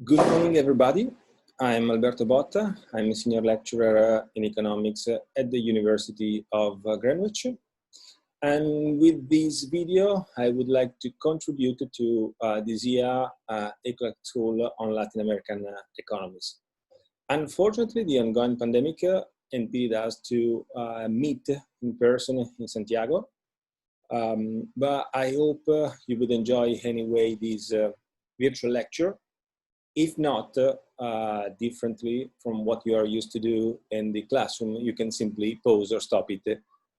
Good morning, everybody. I'm Alberto Botta. I'm a senior lecturer in economics at the University of Greenwich. And with this video, I would like to contribute to this year ECLA tool on Latin American economies. Unfortunately, the ongoing pandemic impeded us to meet in person in Santiago. But I hope you would enjoy anyway this virtual lecture. If not, differently from what you are used to do in the classroom, you can simply pause or stop it,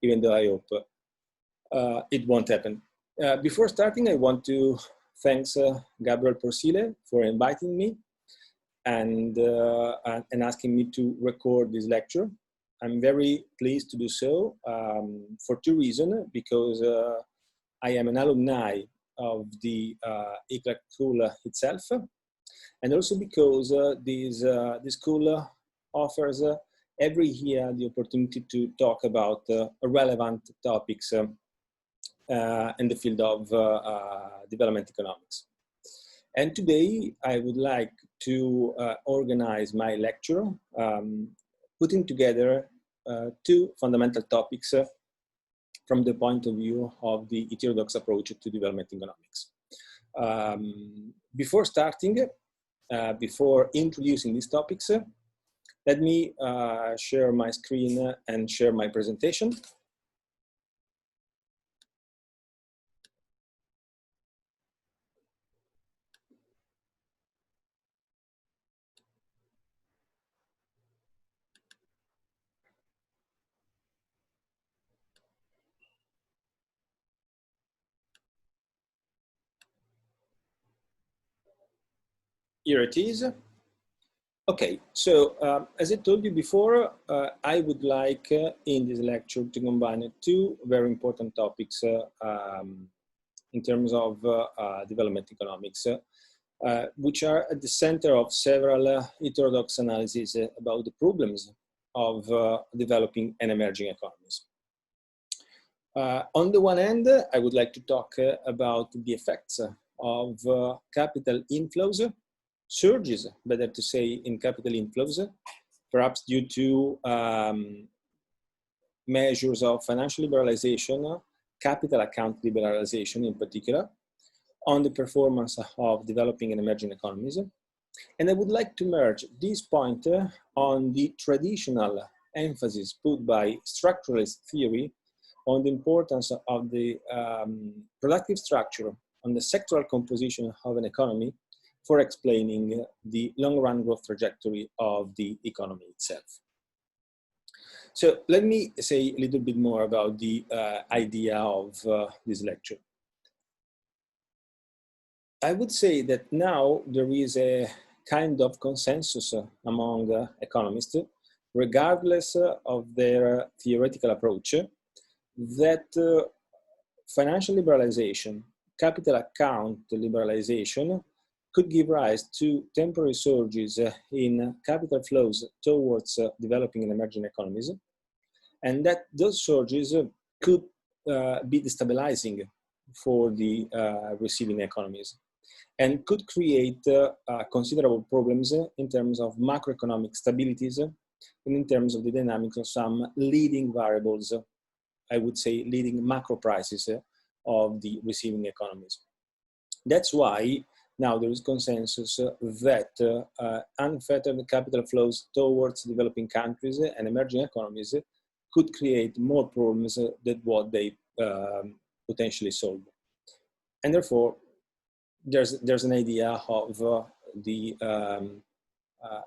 even though I hope it won't happen. Before starting, I want to thank Gabriel Porcile for inviting me and asking me to record this lecture. I'm very pleased to do so for two reasons, because I am an alumni of the ECLA school itself, and also because this school offers every year the opportunity to talk about relevant topics in the field of development economics. And today I would like to organize my lecture, putting together two fundamental topics from the point of view of the heterodox approach to development economics. Before starting, before introducing these topics, let me share my screen and share my presentation. Here it is. Okay, so as I told you before, I would like in this lecture to combine two very important topics in terms of development economics, which are at the center of several heterodox analyses about the problems of developing and emerging economies. On the one hand, I would like to talk about the effects of capital inflows, surges, better to say, in capital inflows, perhaps due to measures of financial liberalization, capital account liberalization in particular, on the performance of developing and emerging economies. And I would like to merge this point on the traditional emphasis put by structuralist theory on the importance of the productive structure, on the sectoral composition of an economy, for explaining the long-run growth trajectory of the economy itself. So let me say a little bit more about the idea of this lecture. I would say that now there is a kind of consensus among economists, regardless of their theoretical approach, that financial liberalization, capital account liberalization, could give rise to temporary surges in capital flows towards developing and emerging economies, and that those surges could be destabilizing for the receiving economies and could create considerable problems in terms of macroeconomic stabilities and in terms of the dynamics of some leading variables, I would say leading macro prices of the receiving economies. That's why now there is consensus that unfettered capital flows towards developing countries and emerging economies could create more problems than what they potentially solve. And therefore, there's an idea of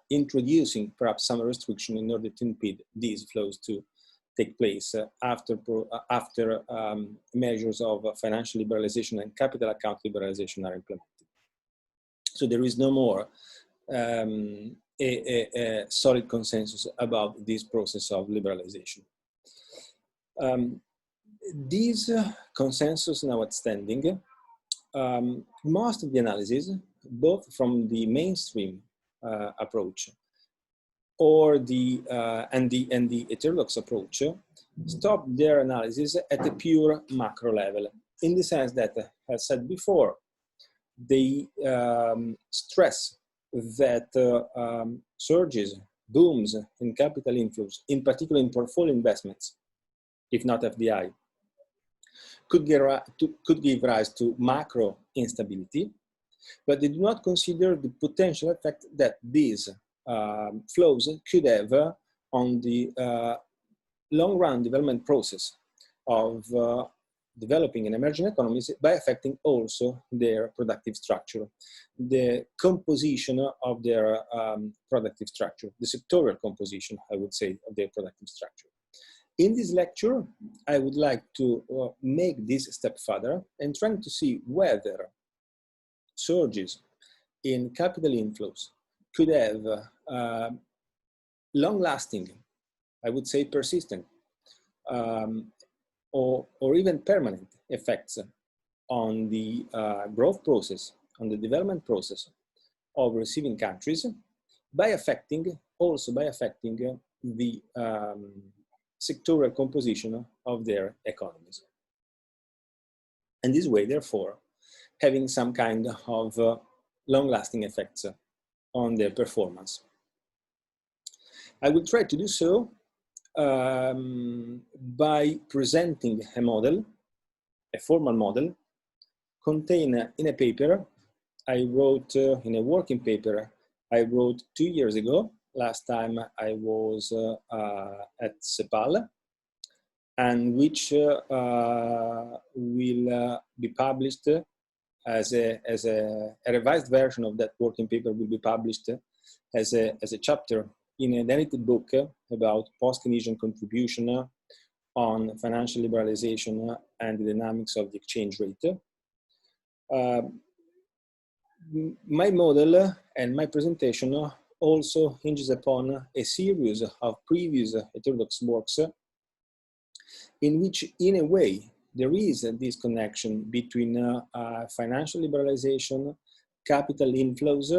introducing perhaps some restriction in order to impede these flows to take place after measures of financial liberalization and capital account liberalization are implemented. So there is no more a solid consensus about this process of liberalization. This consensus notwithstanding, most of the analysis, both from the mainstream approach or the heterodox approach, stop their analysis at a pure macro level, in the sense that, as said before, they stress that surges, booms in capital inflows, in particular in portfolio investments, if not FDI, could give rise to macro instability, but they do not consider the potential effect that these flows could have on the long-run development process of developing and emerging economies by affecting also their productive structure, the composition of their productive structure, the sectorial composition, I would say, of their productive structure. In this lecture, I would like to make this a step further and trying to see whether surges in capital inflows could have long-lasting, I would say persistent, or even permanent effects on the growth process, on the development process of receiving countries, by affecting the sectorial composition of their economies. And this way, therefore, having some kind of long-lasting effects on their performance. I will try to do so by presenting a model, a formal model, contained in a paper I wrote, in a working paper I wrote 2 years ago. Last time I was at CEPAL, and which will be published as a revised version of that working paper will be published as a chapter in an edited book about post-Keynesian contribution on financial liberalization and the dynamics of the exchange rate. My model and my presentation also hinges upon a series of previous heterodox works in which, in a way, there is this connection between financial liberalization, capital inflows,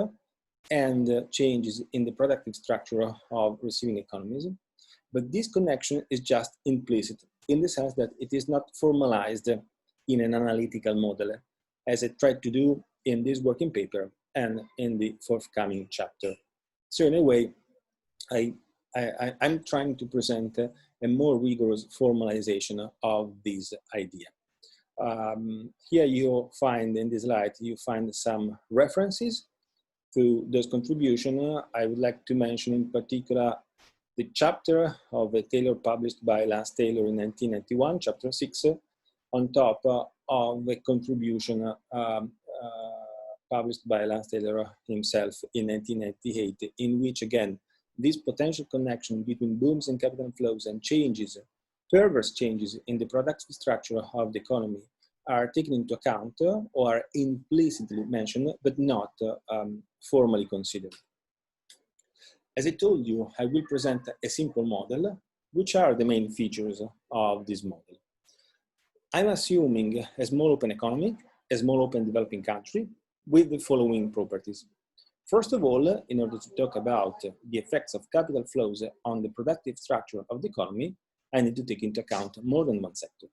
and changes in the productive structure of receiving economies. But this connection is just implicit in the sense that it is not formalized in an analytical model, as I tried to do in this working paper and in the forthcoming chapter. So in a way, I'm trying to present a more rigorous formalization of this idea. Here you find, in this slide, you find some references to those contributions. I would like to mention in particular the chapter of a Taylor published by Lance Taylor in 1991, chapter 6, on top of a contribution published by Lance Taylor himself in 1998, in which again, this potential connection between booms in capital flows and changes, perverse changes in the productive structure of the economy are taken into account or are implicitly mentioned, but not formally considered. As I told you, I will present a simple model. Which are the main features of this model? I'm assuming a small open economy, a small open developing country, with the following properties. First of all, in order to talk about the effects of capital flows on the productive structure of the economy, I need to take into account more than one sector.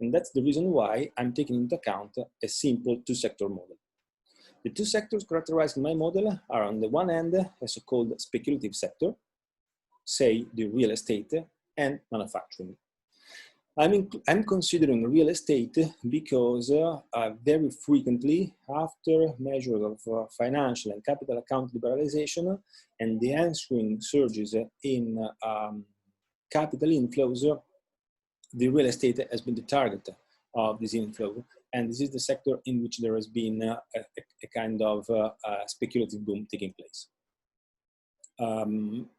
And that's the reason why I'm taking into account a simple two-sector model. The two sectors characterizing my model are, on the one hand, a so-called speculative sector, say the real estate and manufacturing. I'm considering real estate because very frequently, after measures of financial and capital account liberalization and the ensuing surges in capital inflows, the real estate has been the target of this inflow. And this is the sector in which there has been a kind of speculative boom taking place.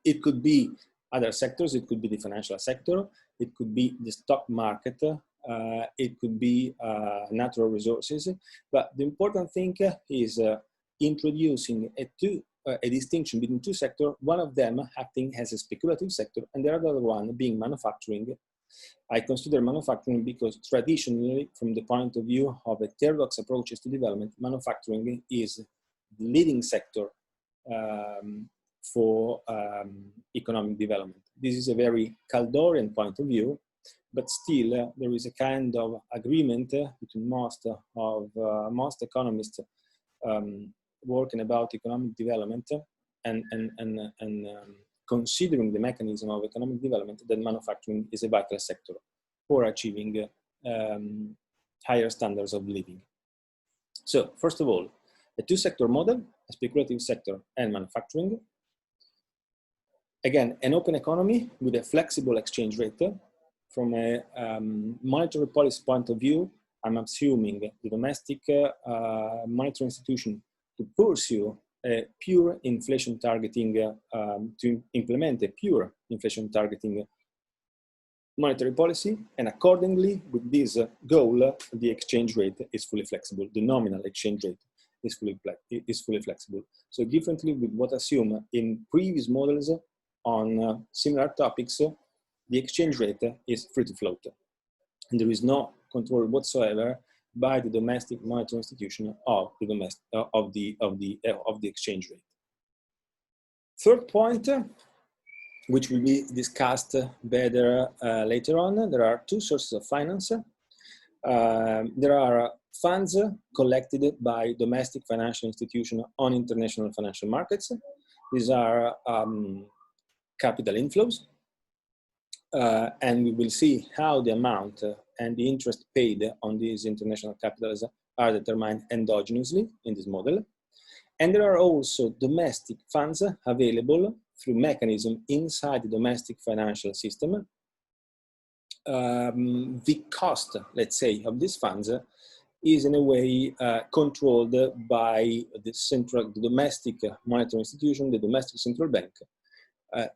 It could be other sectors, it could be the financial sector, it could be the stock market, it could be natural resources. But the important thing is introducing a distinction between two sectors, one of them acting as a speculative sector and the other one being manufacturing. I consider manufacturing because traditionally, from the point of view of heterodox approaches to development, manufacturing is the leading sector for economic development. This is a very Caldorian point of view, but still there is a kind of agreement between most economists working about economic development and considering the mechanism of economic development, that manufacturing is a vital sector for achieving higher standards of living. So, first of all, a two-sector model, a speculative sector and manufacturing. Again, an open economy with a flexible exchange rate. From a monetary policy point of view, I'm assuming the domestic monetary institution to pursue a pure inflation targeting, to implement a pure inflation targeting monetary policy, and accordingly, with this goal, the exchange rate is fully flexible. The nominal exchange rate is fully flexible. So differently with what assumed in previous models on similar topics, the exchange rate is free to float, and there is no control whatsoever by the domestic monetary institution of the exchange rate. Third point, which will be discussed better later on, there are two sources of finance. There are funds collected by domestic financial institutions on international financial markets. These are capital inflows. And we will see how the amount and the interest paid on these international capitals are determined endogenously in this model. And there are also domestic funds available through mechanism inside the domestic financial system. The cost, let's say, of these funds is in a way controlled by the domestic monetary institution, the domestic central bank,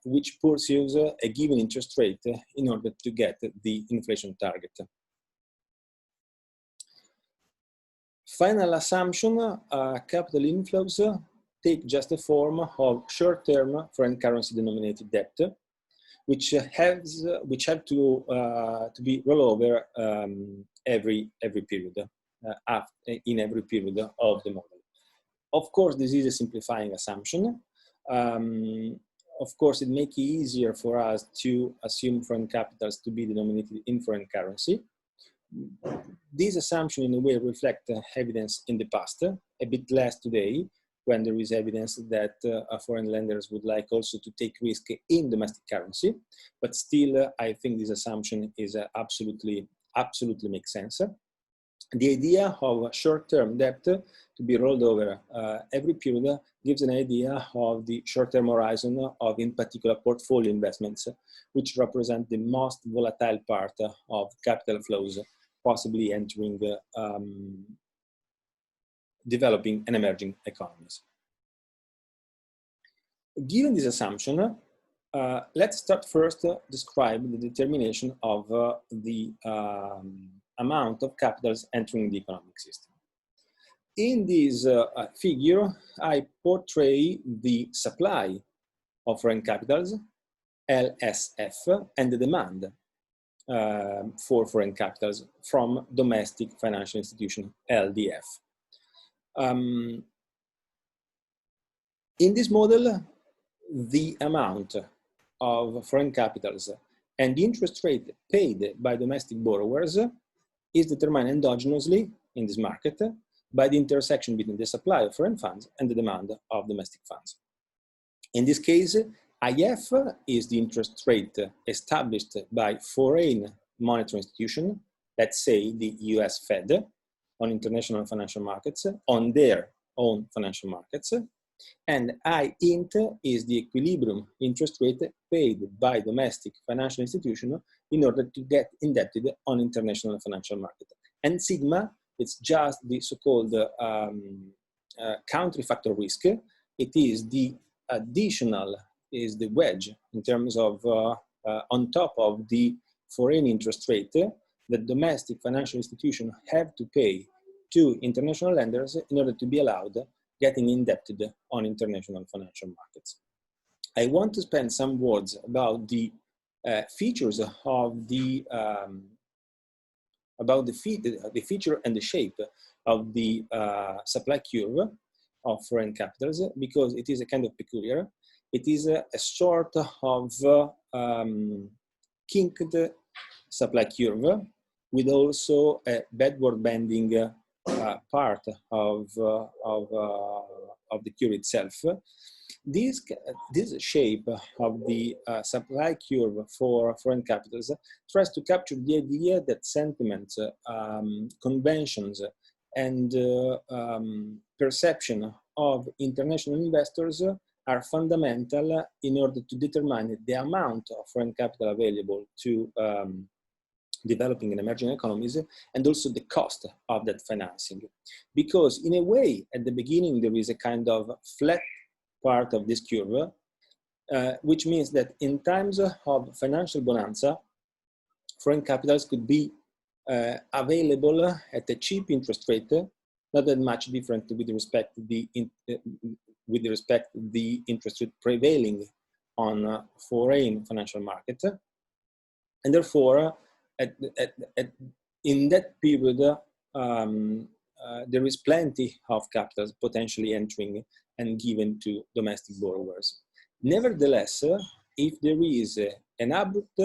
which pursues a given interest rate in order to get the inflation target. Final assumption, capital inflows take just the form of short-term foreign currency denominated debt, which have to be rolled over every period, in every period of the model. Of course, this is a simplifying assumption. Of course, it makes it easier for us to assume foreign capitals to be denominated in foreign currency. This assumption in a way reflects evidence in the past, a bit less today, when there is evidence that foreign lenders would like also to take risk in domestic currency. But still, I think this assumption is absolutely makes sense. The idea of short-term debt to be rolled over every period gives an idea of the short-term horizon of, in particular, portfolio investments, which represent the most volatile part of capital flows, possibly entering developing and emerging economies. Given this assumption, let's start first describe the determination of the amount of capitals entering the economic system. In this figure, I portray the supply of foreign capitals, LSF, and the demand for foreign capitals from domestic financial institution, LDF. In this model, the amount of foreign capitals and the interest rate paid by domestic borrowers is determined endogenously in this market by the intersection between the supply of foreign funds and the demand of domestic funds. In this case, IF is the interest rate established by foreign monetary institution, let's say the US Fed, on international financial markets, on their own financial markets, and INT is the equilibrium interest rate paid by domestic financial institution in order to get indebted on international financial market. And sigma, it's just the so-called country factor risk. It is the additional, is the wedge in terms of on top of the foreign interest rate that domestic financial institutions have to pay to international lenders in order to be allowed getting indebted on international financial markets. I want to spend some words about the features of the feature and the shape of the supply curve of foreign capitals, because it is a kind of peculiar. It is a sort of kinked supply curve with also a backward bending part of the curve itself. This shape of the supply curve for foreign capitals tries to capture the idea that sentiments, conventions, and perception of international investors are fundamental in order to determine the amount of foreign capital available to developing and emerging economies, and also the cost of that financing. Because in a way, at the beginning, there is a kind of flat part of this curve, which means that in times of financial bonanza, foreign capitals could be available at a cheap interest rate, not that much different with respect to the interest rate prevailing on foreign financial market, and therefore, in that period, there is plenty of capitals potentially entering and given to domestic borrowers. Nevertheless, if there is an abrupt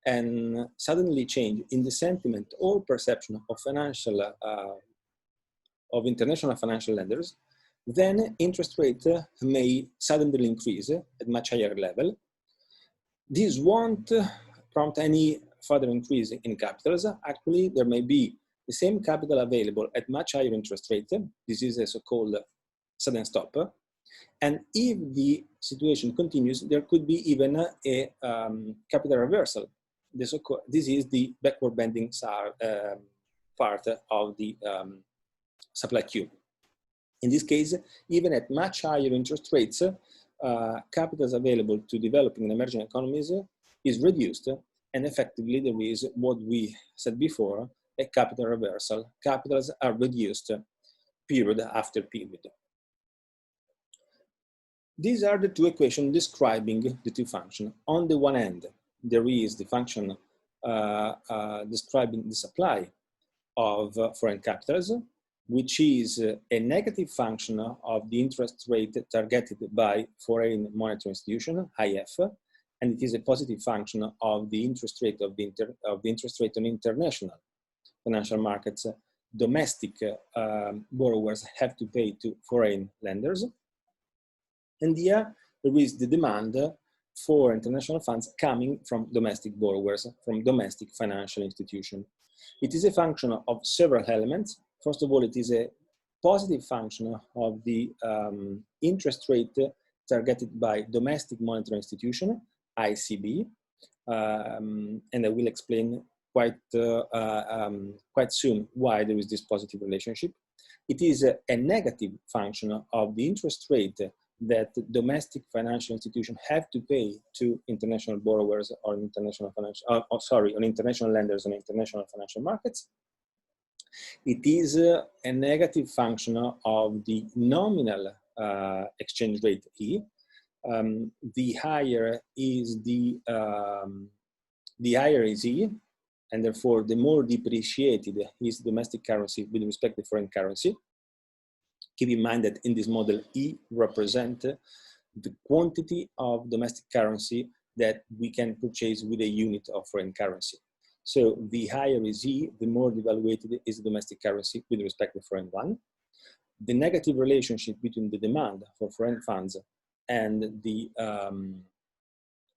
and suddenly change in the sentiment or perception of international financial lenders, then interest rate may suddenly increase at much higher level. This won't prompt any further increase in capitals. Actually, there may be the same capital available at much higher interest rate. This is a so-called sudden stop. And if the situation continues, there could be even a capital reversal. This is the backward bending part of the supply curve. In this case, even at much higher interest rates, capitals available to developing and emerging economies is reduced, and effectively there is what we said before, a capital reversal. Capitals are reduced period after period. These are the two equations describing the two functions. On the one hand, there is the function describing the supply of foreign capitals, which is a negative function of the interest rate targeted by foreign monetary institution, IF, and it is a positive function of the interest rate of the interest rate on international financial markets. Domestic borrowers have to pay to foreign lenders. And here there is the demand for international funds coming from domestic borrowers, from domestic financial institutions. It is a function of several elements. First of all, it is a positive function of the interest rate targeted by domestic monetary institution, ICB, and I will explain quite soon why there is this positive relationship. It is a negative function of the interest rate that domestic financial institutions have to pay to international borrowers or international on international lenders on international financial markets. It is a negative function of the nominal exchange rate E. The higher is E, and therefore the more depreciated is domestic currency with respect to foreign currency. Keep in mind that in this model, E represents the quantity of domestic currency that we can purchase with a unit of foreign currency. So the higher is E, the more devaluated is the domestic currency with respect to foreign one. The negative relationship between the demand for foreign funds and the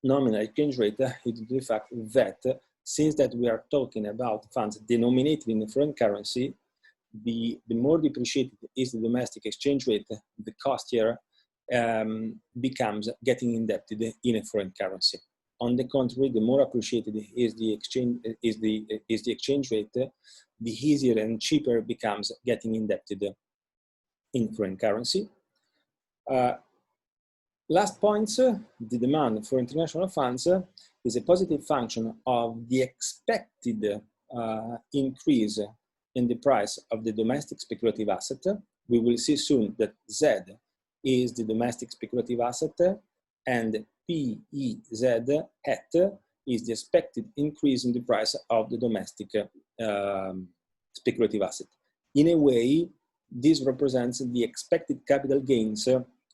nominal exchange rate is the fact that since that we are talking about funds denominated in foreign currency, the more depreciated is the domestic exchange rate, the costlier becomes getting indebted in a foreign currency. On the contrary, the more appreciated is the exchange rate, the easier and cheaper becomes getting indebted in foreign currency. Last points, the demand for international funds is a positive function of the expected increase in the price of the domestic speculative asset. We will see soon that Z is the domestic speculative asset, and PEZ hat is the expected increase in the price of the domestic speculative asset. In a way, this represents the expected capital gains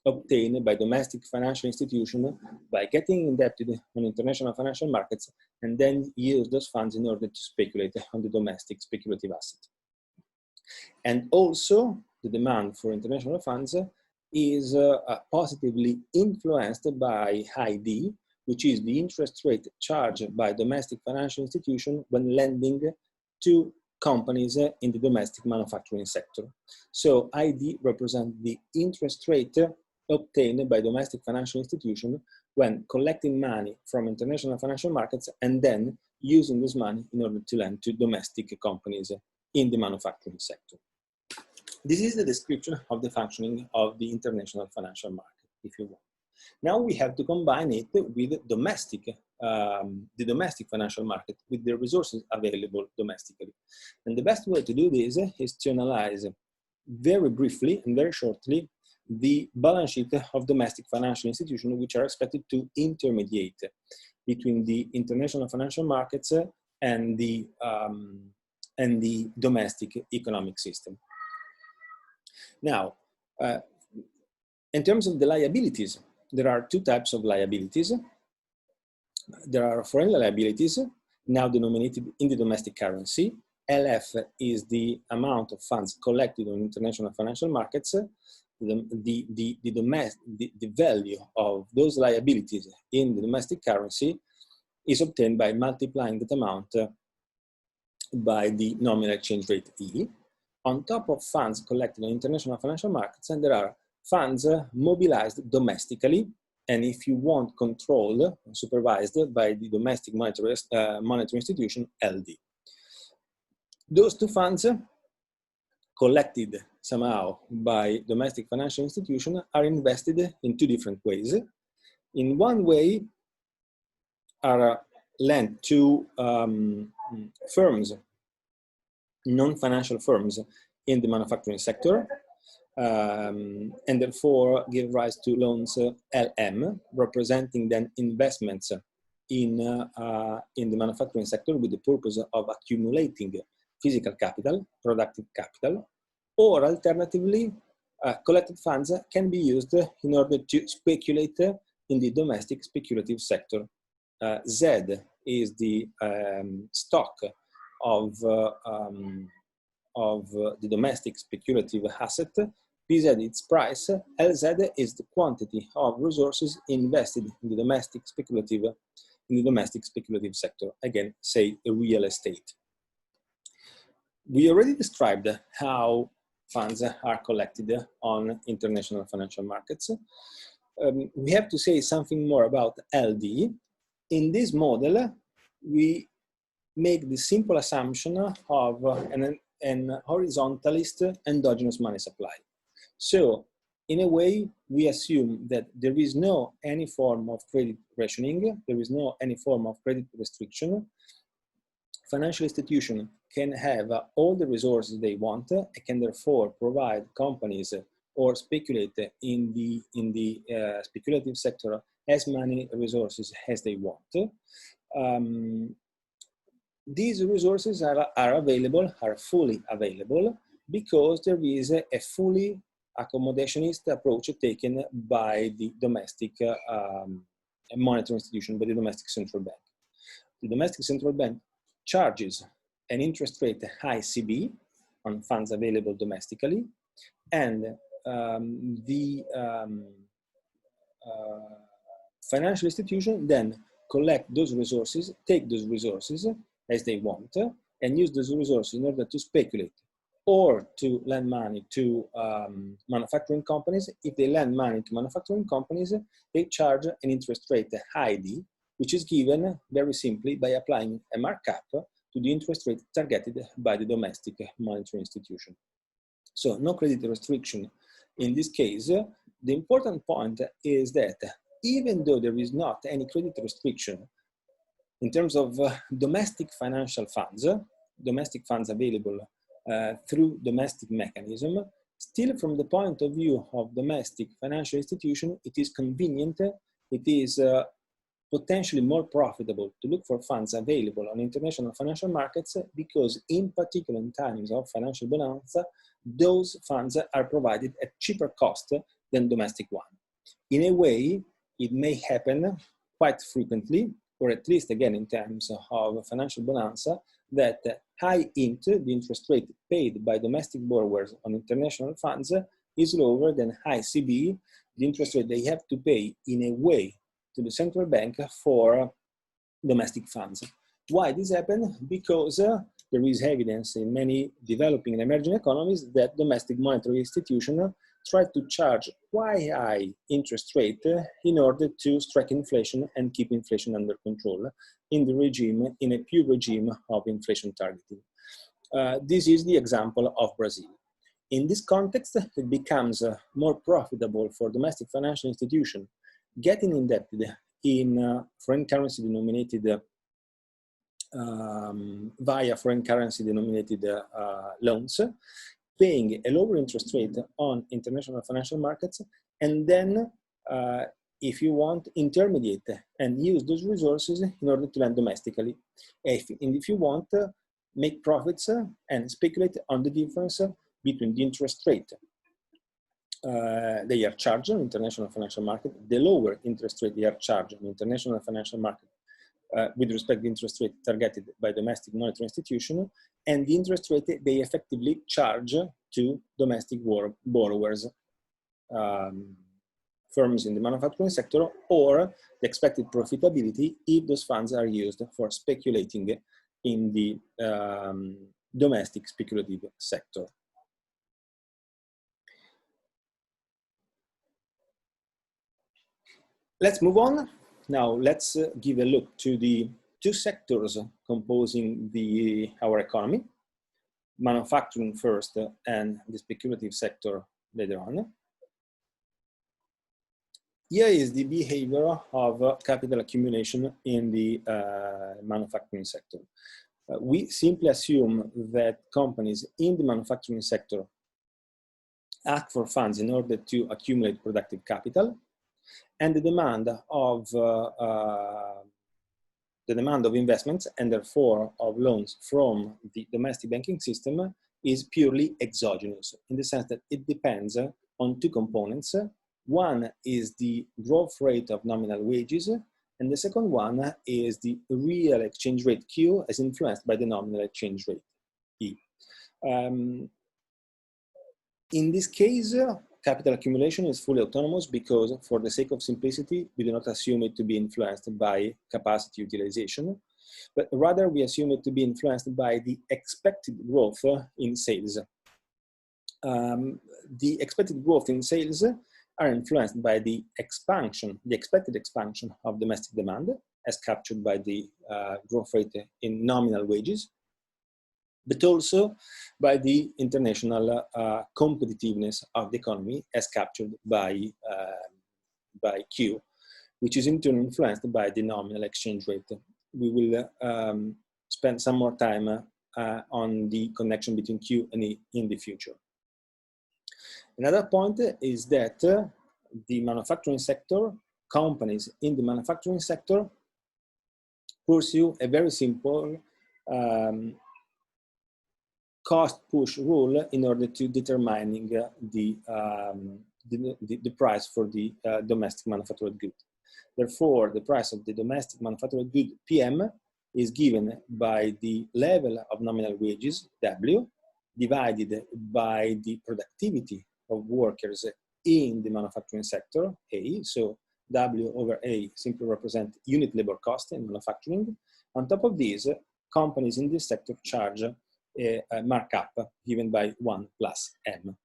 obtained by domestic financial institutions by getting indebted on international financial markets and then use those funds in order to speculate on the domestic speculative asset. And also, the demand for international funds is positively influenced by ID, which is the interest rate charged by domestic financial institutions when lending to companies in the domestic manufacturing sector. So ID represents the interest rate obtained by domestic financial institutions when collecting money from international financial markets and then using this money in order to lend to domestic companies in the manufacturing sector. This is the description of the functioning of the international financial market, if you want. Now we have to combine it with the domestic financial market, with the resources available domestically. And the best way to do this is to analyze very briefly and very shortly the balance sheet of domestic financial institutions, which are expected to intermediate between the international financial markets and the domestic economic system. Now, in terms of the liabilities, there are two types of liabilities. There are foreign liabilities, now denominated in the domestic currency. LF is the amount of funds collected on international financial markets. The value of those liabilities in the domestic currency is obtained by multiplying that amount by the nominal exchange rate E. On top of funds collected on international financial markets, and there are funds mobilized domestically, and if you want, controlled, supervised by the domestic monetary institution, LD. Those two funds collected somehow by domestic financial institutions are invested in two different ways. In one way, are lent to firms, non-financial firms in the manufacturing sector, and therefore give rise to loans LM, representing then investments in the manufacturing sector with the purpose of accumulating physical capital, productive capital, or alternatively, collected funds can be used in order to speculate in the domestic speculative sector. Z is the stock of the domestic speculative asset. PZ its price. LZ is the quantity of resources invested in the domestic speculative sector. Again, say real estate. We already described how funds are collected on international financial markets. We have to say something more about LD. In this model, we make the simple assumption of an horizontalist endogenous money supply. So, in a way, we assume that there is no any form of credit rationing, there is no any form of credit restriction. Financial institutions can have all the resources they want and can therefore provide companies or speculate in the speculative sector as many resources as they want. These resources are available, are fully available, because there is a fully accommodationist approach taken by the domestic monetary institution, by the domestic central bank. The domestic central bank charges an interest rate ICB on funds available domestically, and the financial institution then collect those resources, take those resources as they want, and use those resources in order to speculate or to lend money to manufacturing companies. If they lend money to manufacturing companies, they charge an interest rate ID, which is given very simply by applying a markup to the interest rate targeted by the domestic monetary institution. So no credit restriction in this case. The important point is that even though there is not any credit restriction in terms of domestic financial funds, domestic funds available through domestic mechanism, still from the point of view of domestic financial institution, it is convenient, it is potentially more profitable to look for funds available on international financial markets, because in particular in times of financial bonanza, those funds are provided at cheaper cost than domestic one. In a way, it may happen quite frequently, or at least again in terms of financial bonanza, that high int, the interest rate paid by domestic borrowers on international funds, is lower than ICB, the interest rate they have to pay in a way to the central bank for domestic funds. Why this happened? Because there is evidence in many developing and emerging economies that domestic monetary institutions try to charge quite high interest rate in order to strike inflation and keep inflation under control in the regime, in a pure regime of inflation targeting. This is the example of Brazil. In this context, it becomes more profitable for domestic financial institutions getting indebted in foreign currency denominated via foreign currency denominated loans, paying a lower interest rate on international financial markets, and then, if you want, intermediate and use those resources in order to lend domestically. And if you want, make profits and speculate on the difference between the interest rate they are charged on international financial market, the lower interest rate they are charged on international financial market with respect to the interest rate targeted by domestic monetary institution, and the interest rate they effectively charge to domestic borrowers, firms in the manufacturing sector, or the expected profitability if those funds are used for speculating in the domestic speculative sector. Let's move on. Now let's give a look to the two sectors composing our economy, manufacturing first and the speculative sector later on. Here is the behavior of capital accumulation in the manufacturing sector. We simply assume that companies in the manufacturing sector ask for funds in order to accumulate productive capital, and the demand of investments and therefore of loans from the domestic banking system is purely exogenous, in the sense that it depends on two components. One is the growth rate of nominal wages, and the second one is the real exchange rate Q as influenced by the nominal exchange rate E. In this case, capital accumulation is fully autonomous because, for the sake of simplicity, we do not assume it to be influenced by capacity utilization, but rather we assume it to be influenced by the expected growth in sales. The expected growth in sales are influenced by the expansion, the expected expansion of domestic demand, as captured by the growth rate in nominal wages, but also by the international competitiveness of the economy, as captured by Q, which is in turn influenced by the nominal exchange rate. We will spend some more time on the connection between Q and E in the future. Another point is that the manufacturing sector, companies in the manufacturing sector, pursue a very simple cost push rule in order to determining the price for the domestic manufactured good. Therefore, the price of the domestic manufactured good, PM, is given by the level of nominal wages, W, divided by the productivity of workers in the manufacturing sector, A. So W over A simply represent unit labor cost in manufacturing. On top of this, companies in this sector charge a markup given by 1 plus M.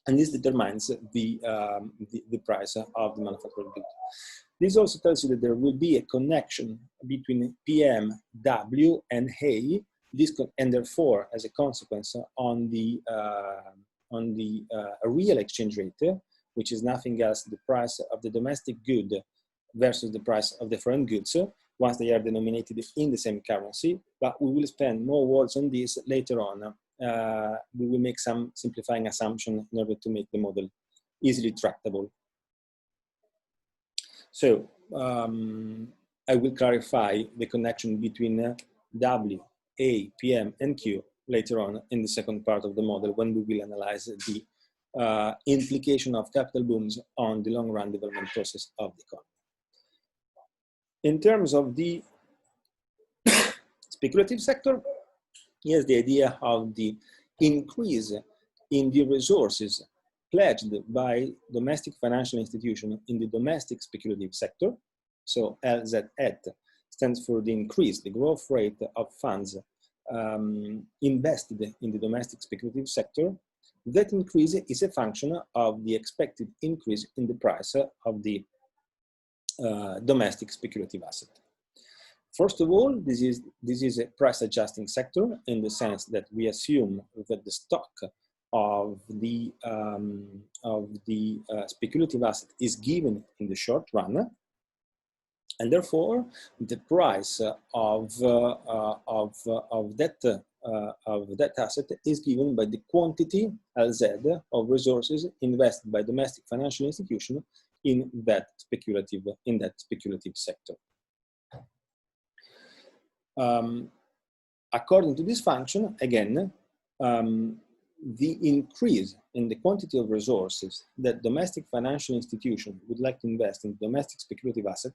And this determines the price of the manufactured good. This also tells you that there will be a connection between PM, W, and A, and therefore, as a consequence, on the real exchange rate, which is nothing else the price of the domestic good versus the price of the foreign goods, once they are denominated in the same currency. But we will spend more words on this later on. We will make some simplifying assumption in order to make the model easily tractable. So I will clarify the connection between W, A, PM, and Q later on in the second part of the model, when we will analyze the implication of capital booms on the long-run development process of the economy. In terms of the speculative sector, here's the idea of the increase in the resources pledged by domestic financial institutions in the domestic speculative sector. So LZET stands for the increase, the growth rate of funds invested in the domestic speculative sector. That increase is a function of the expected increase in the price of the domestic speculative asset. First of all, this is a price adjusting sector in the sense that we assume that the stock of the speculative asset is given in the short run, and therefore the price of that asset is given by the quantity LZ of resources invested by domestic financial institutions in that speculative sector. According to this function, again, the increase in the quantity of resources that domestic financial institutions would like to invest in domestic speculative asset,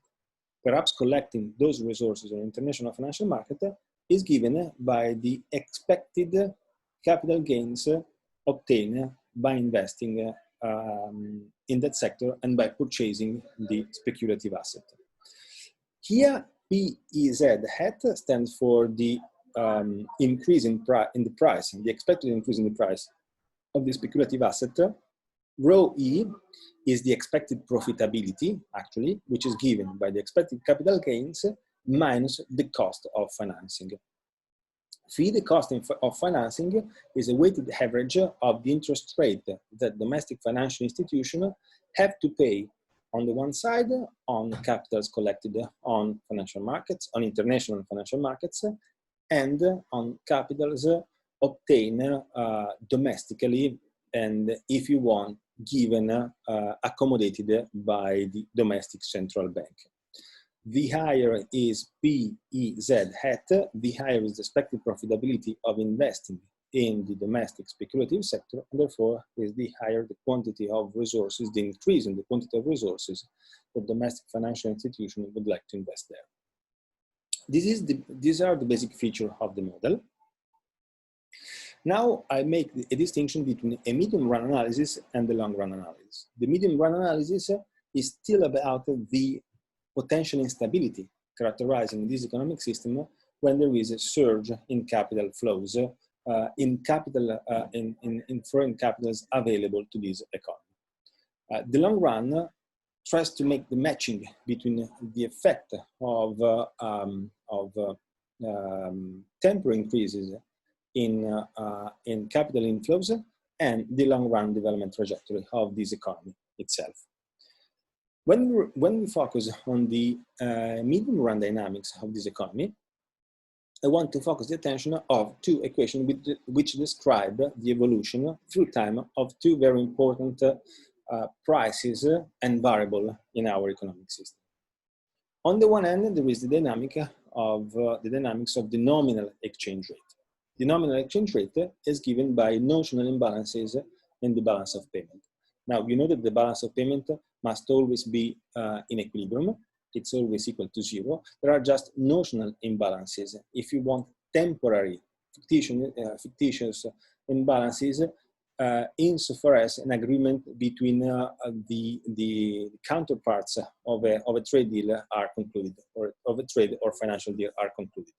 perhaps collecting those resources on international financial market, is given by the expected capital gains obtained by investing in that sector and by purchasing the speculative asset. Here, PEZ hat stands for the increase in the price, the expected increase in the price of the speculative asset. Rho E is the expected profitability, actually, which is given by the expected capital gains minus the cost of financing. Phi, the cost of financing, is a weighted average of the interest rate that domestic financial institutions have to pay on the one side on capitals collected on financial markets, on international financial markets, and on capitals obtained domestically, and if you want, given, accommodated by the domestic central bank. The higher is PEZ hat, the higher is the expected profitability of investing in the domestic speculative sector, and therefore is the higher the quantity of resources, the increase in the quantity of resources that domestic financial institutions would like to invest there. These are the basic features of the model. Now I make a distinction between a medium-run analysis and the long-run analysis. The medium-run analysis is still about the potential instability characterizing this economic system when there is a surge in capital flows, in foreign capitals available to this economy. The long run tries to make the matching between the effect of temporary increases in capital inflows and the long run development trajectory of this economy itself. When we focus on the medium run dynamics of this economy, I want to focus the attention of two equations which describe the evolution through time of two very important prices and variables in our economic system. On the one hand, there is the dynamics of the nominal exchange rate. The nominal exchange rate is given by notional imbalances in the balance of payment. Now, you know that the balance of payment must always be in equilibrium. It's always equal to zero. There are just notional imbalances. If you want temporary fictitious imbalances, insofar as an agreement between the counterparts of a trade deal are concluded, or of a trade or financial deal are concluded.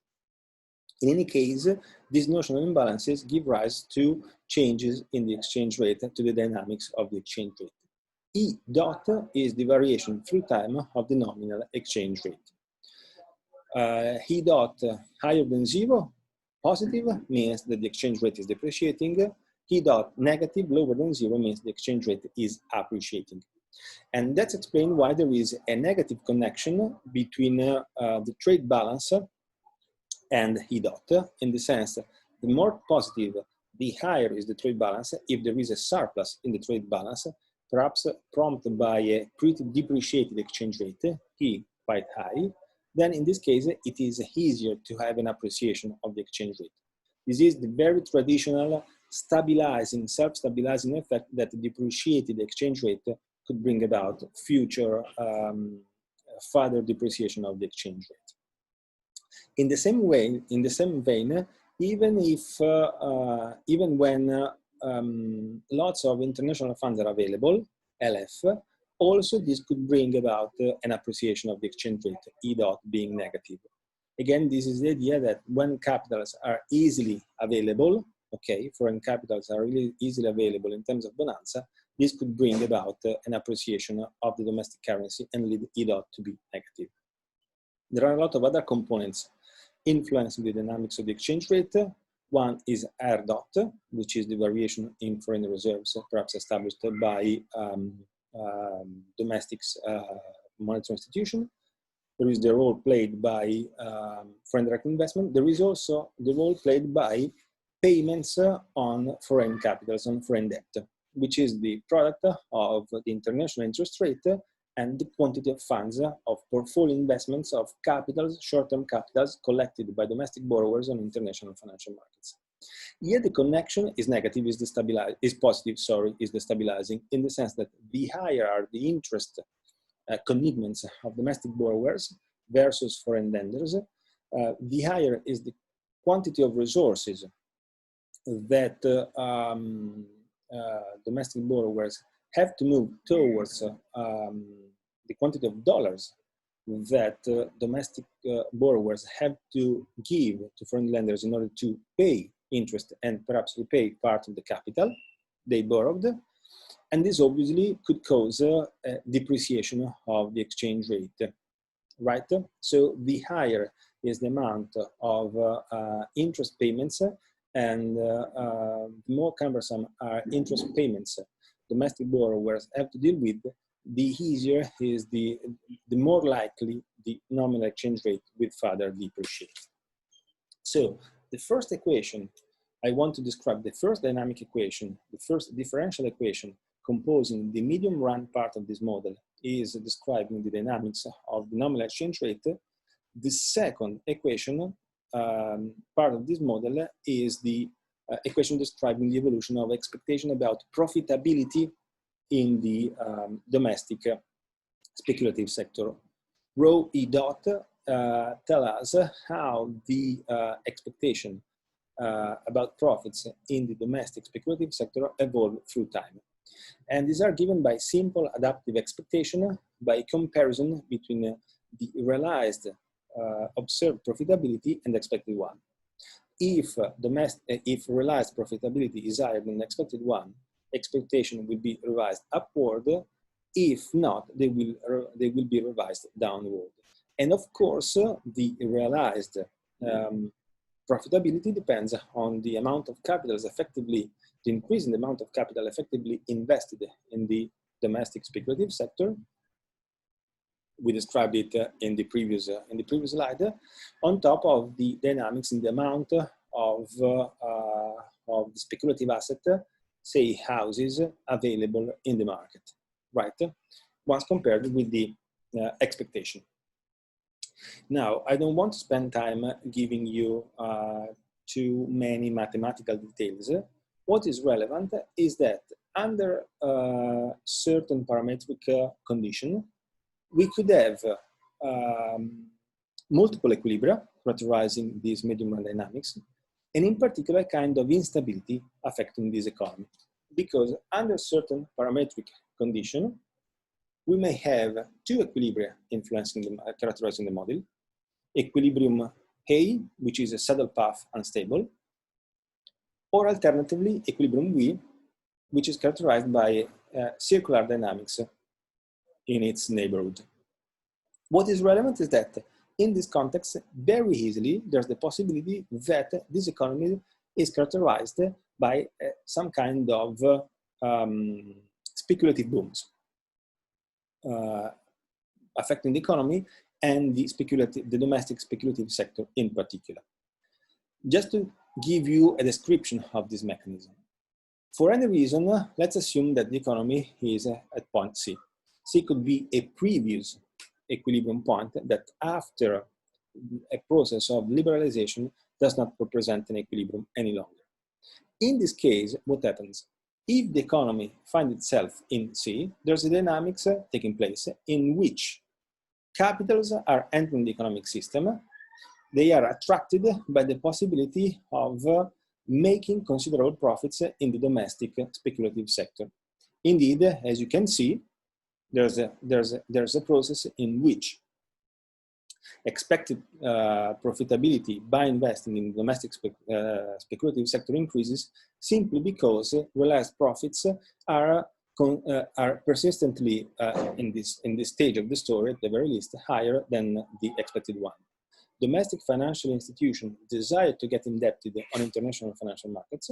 In any case, these notional imbalances give rise to changes in the exchange rate, to the dynamics of the exchange rate. E dot is the variation through time of the nominal exchange rate. E dot higher than zero, positive, means that the exchange rate is depreciating. E dot negative, lower than zero, means the exchange rate is appreciating. And that's explained why there is a negative connection between the trade balance and E dot, in the sense that the more positive, the higher is the trade balance. If there is a surplus in the trade balance, perhaps prompted by a pretty depreciated exchange rate, E quite high, then in this case, it is easier to have an appreciation of the exchange rate. This is the very traditional stabilizing, self-stabilizing effect that the depreciated exchange rate could bring about future further depreciation of the exchange rate. In the same way, in the same vein, even when lots of international funds are available, LF, also this could bring about an appreciation of the exchange rate, E dot being negative. Again, this is the idea that when capitals are easily available, okay, foreign capitals are really easily available in terms of bonanza, this could bring about an appreciation of the domestic currency and lead E dot to be negative. There are a lot of other components influencing the dynamics of the exchange rate. One is R dot, which is the variation in foreign reserves, perhaps established by domestic monetary institution. There is the role played by foreign direct investment. There is also the role played by payments on foreign capitals, on foreign debt, which is the product of the international interest rate and the quantity of funds of portfolio investments of capitals, short-term capitals collected by domestic borrowers on international financial markets. Here the connection is negative, is destabilizing in the sense that the higher are the interest commitments of domestic borrowers versus foreign lenders, the higher is the quantity of resources that domestic borrowers have to move towards the quantity of dollars that domestic borrowers have to give to foreign lenders in order to pay interest and perhaps repay part of the capital they borrowed. And this obviously could cause a depreciation of the exchange rate, right? So the higher is the amount of interest payments and the more cumbersome are interest payments domestic borrowers have to deal with, the easier is the more likely the nominal exchange rate will further depreciate. So the first equation I want to describe, the first dynamic equation, the first differential equation composing the medium run part of this model is describing the dynamics of the nominal exchange rate. The second equation part of this model is the equation describing the evolution of expectation about profitability in the domestic speculative sector. Rho E dot tell us how the expectation about profits in the domestic speculative sector evolve through time. And these are given by simple adaptive expectation by comparison between the realized observed profitability and expected one. If realized profitability is higher than expected one, expectation will be revised upward. If not, they will be revised downward. And of course, the realized profitability depends on the amount of capital effectively, the increase in the amount of capital effectively invested in the domestic speculative sector. We described it in the previous slide, on top of the dynamics in the amount of the speculative asset, say houses, available in the market, right? Once compared with the expectation. Now, I don't want to spend time giving you too many mathematical details. What is relevant is that under certain parametric condition, we could have multiple equilibria characterizing these medium run dynamics, and in particular, kind of instability affecting this economy. Because under certain parametric condition, we may have two equilibria influencing characterizing the model. Equilibrium A, which is a saddle path unstable, or alternatively, equilibrium B, which is characterized by circular dynamics in its neighborhood. What is relevant is that in this context, very easily, there's the possibility that this economy is characterized by some kind of speculative booms affecting the economy and the domestic speculative sector in particular. Just to give you a description of this mechanism. For any reason, let's assume that the economy is at point C. C could be a previous equilibrium point that after a process of liberalization does not represent an equilibrium any longer. In this case, what happens? If the economy finds itself in C, there's a dynamics taking place in which capitals are entering the economic system. They are attracted by the possibility of making considerable profits in the domestic speculative sector. Indeed, as you can see, there's a process in which expected profitability by investing in the domestic speculative sector increases simply because realized profits are persistently in this stage of the story, at the very least, higher than the expected one. Domestic financial institutions desire to get indebted on international financial markets.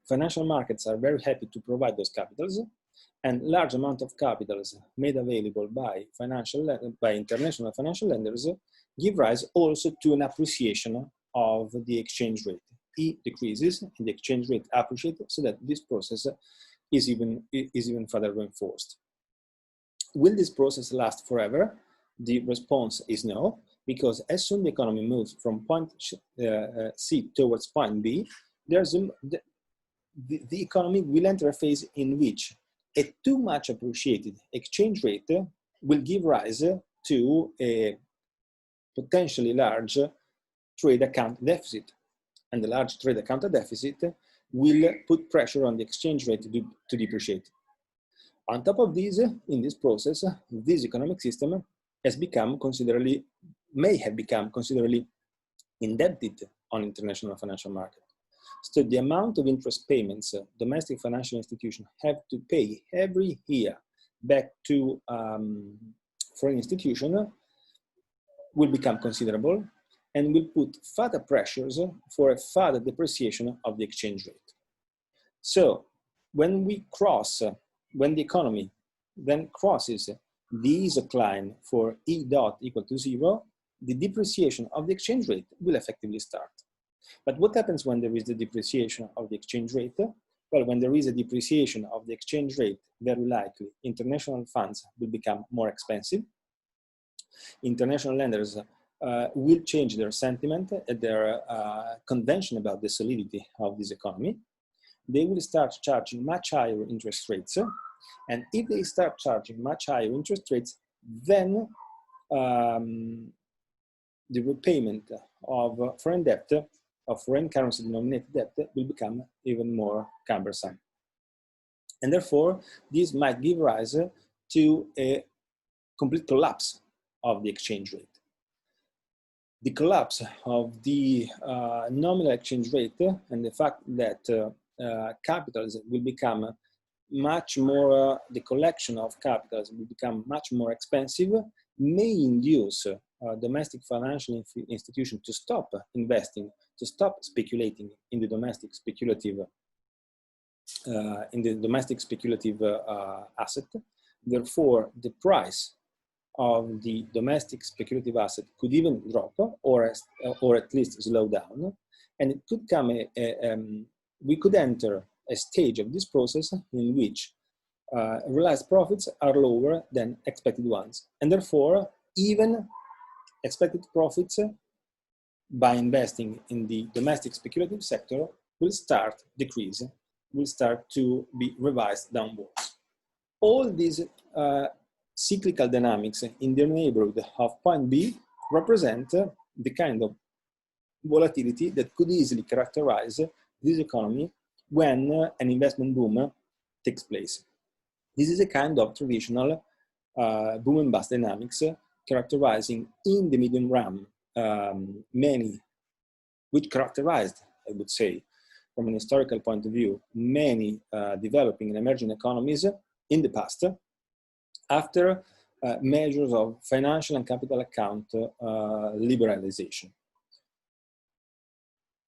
Financial markets are very happy to provide those capitals, and large amount of capitals made available by international financial lenders give rise also to an appreciation of the exchange rate. E decreases and the exchange rate appreciates, so that this process is even further reinforced. Will this process last forever? The response is no, because as soon as the economy moves from point C towards point B, the economy will enter a phase in which a too much appreciated exchange rate will give rise to a potentially large trade account deficit. And the large trade account deficit will put pressure on the exchange rate to depreciate. On top of this, in this process, this economic system may have become considerably indebted on international financial market. So the amount of interest payments domestic financial institutions have to pay every year back to foreign institutions will become considerable and will put further pressures for a further depreciation of the exchange rate. So when the economy then crosses the ease-off line for E dot equal to 0, the depreciation of the exchange rate will effectively start. But what happens when there is the depreciation of the exchange rate? Well, when there is a depreciation of the exchange rate, very likely international funds will become more expensive. International lenders will change their sentiment, their convention about the solidity of this economy. They will start charging much higher interest rates. And if they start charging much higher interest rates, then the repayment of foreign debt, of foreign currency denominated debt, will become even more cumbersome. And therefore, this might give rise to a complete collapse of the exchange rate. The collapse of the nominal exchange rate and the fact that capitals will become much more, the collection of capitals will become much more expensive, may induce domestic financial institutions to stop investing, to stop speculating in the domestic speculative asset. Therefore, the price of the domestic speculative asset could even drop, or at least slow down, and it could come we could enter a stage of this process in which realized profits are lower than expected ones, and therefore even expected profits by investing in the domestic speculative sector will start decrease, will start to be revised downwards. All these cyclical dynamics in the neighborhood of point B represent the kind of volatility that could easily characterize this economy when an investment boom takes place. This is a kind of traditional boom and bust dynamics characterizing in the medium run which characterized, I would say, from an historical point of view, many developing and emerging economies in the past, after measures of financial and capital account liberalization.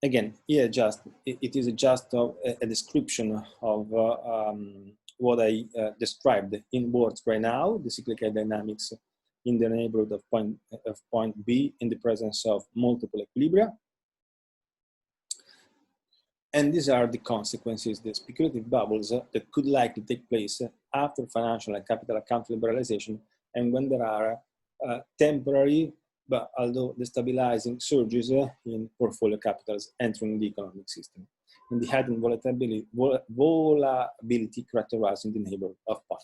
Again, here it is just a description of what I described in words right now, the cyclical dynamics in the neighborhood of point B in the presence of multiple equilibria. And these are the consequences, the speculative bubbles that could likely take place after financial and capital account liberalization, and when there are temporary, but although destabilizing surges in portfolio capitals entering the economic system, and the heightened volatility characterizing the neighborhood of point.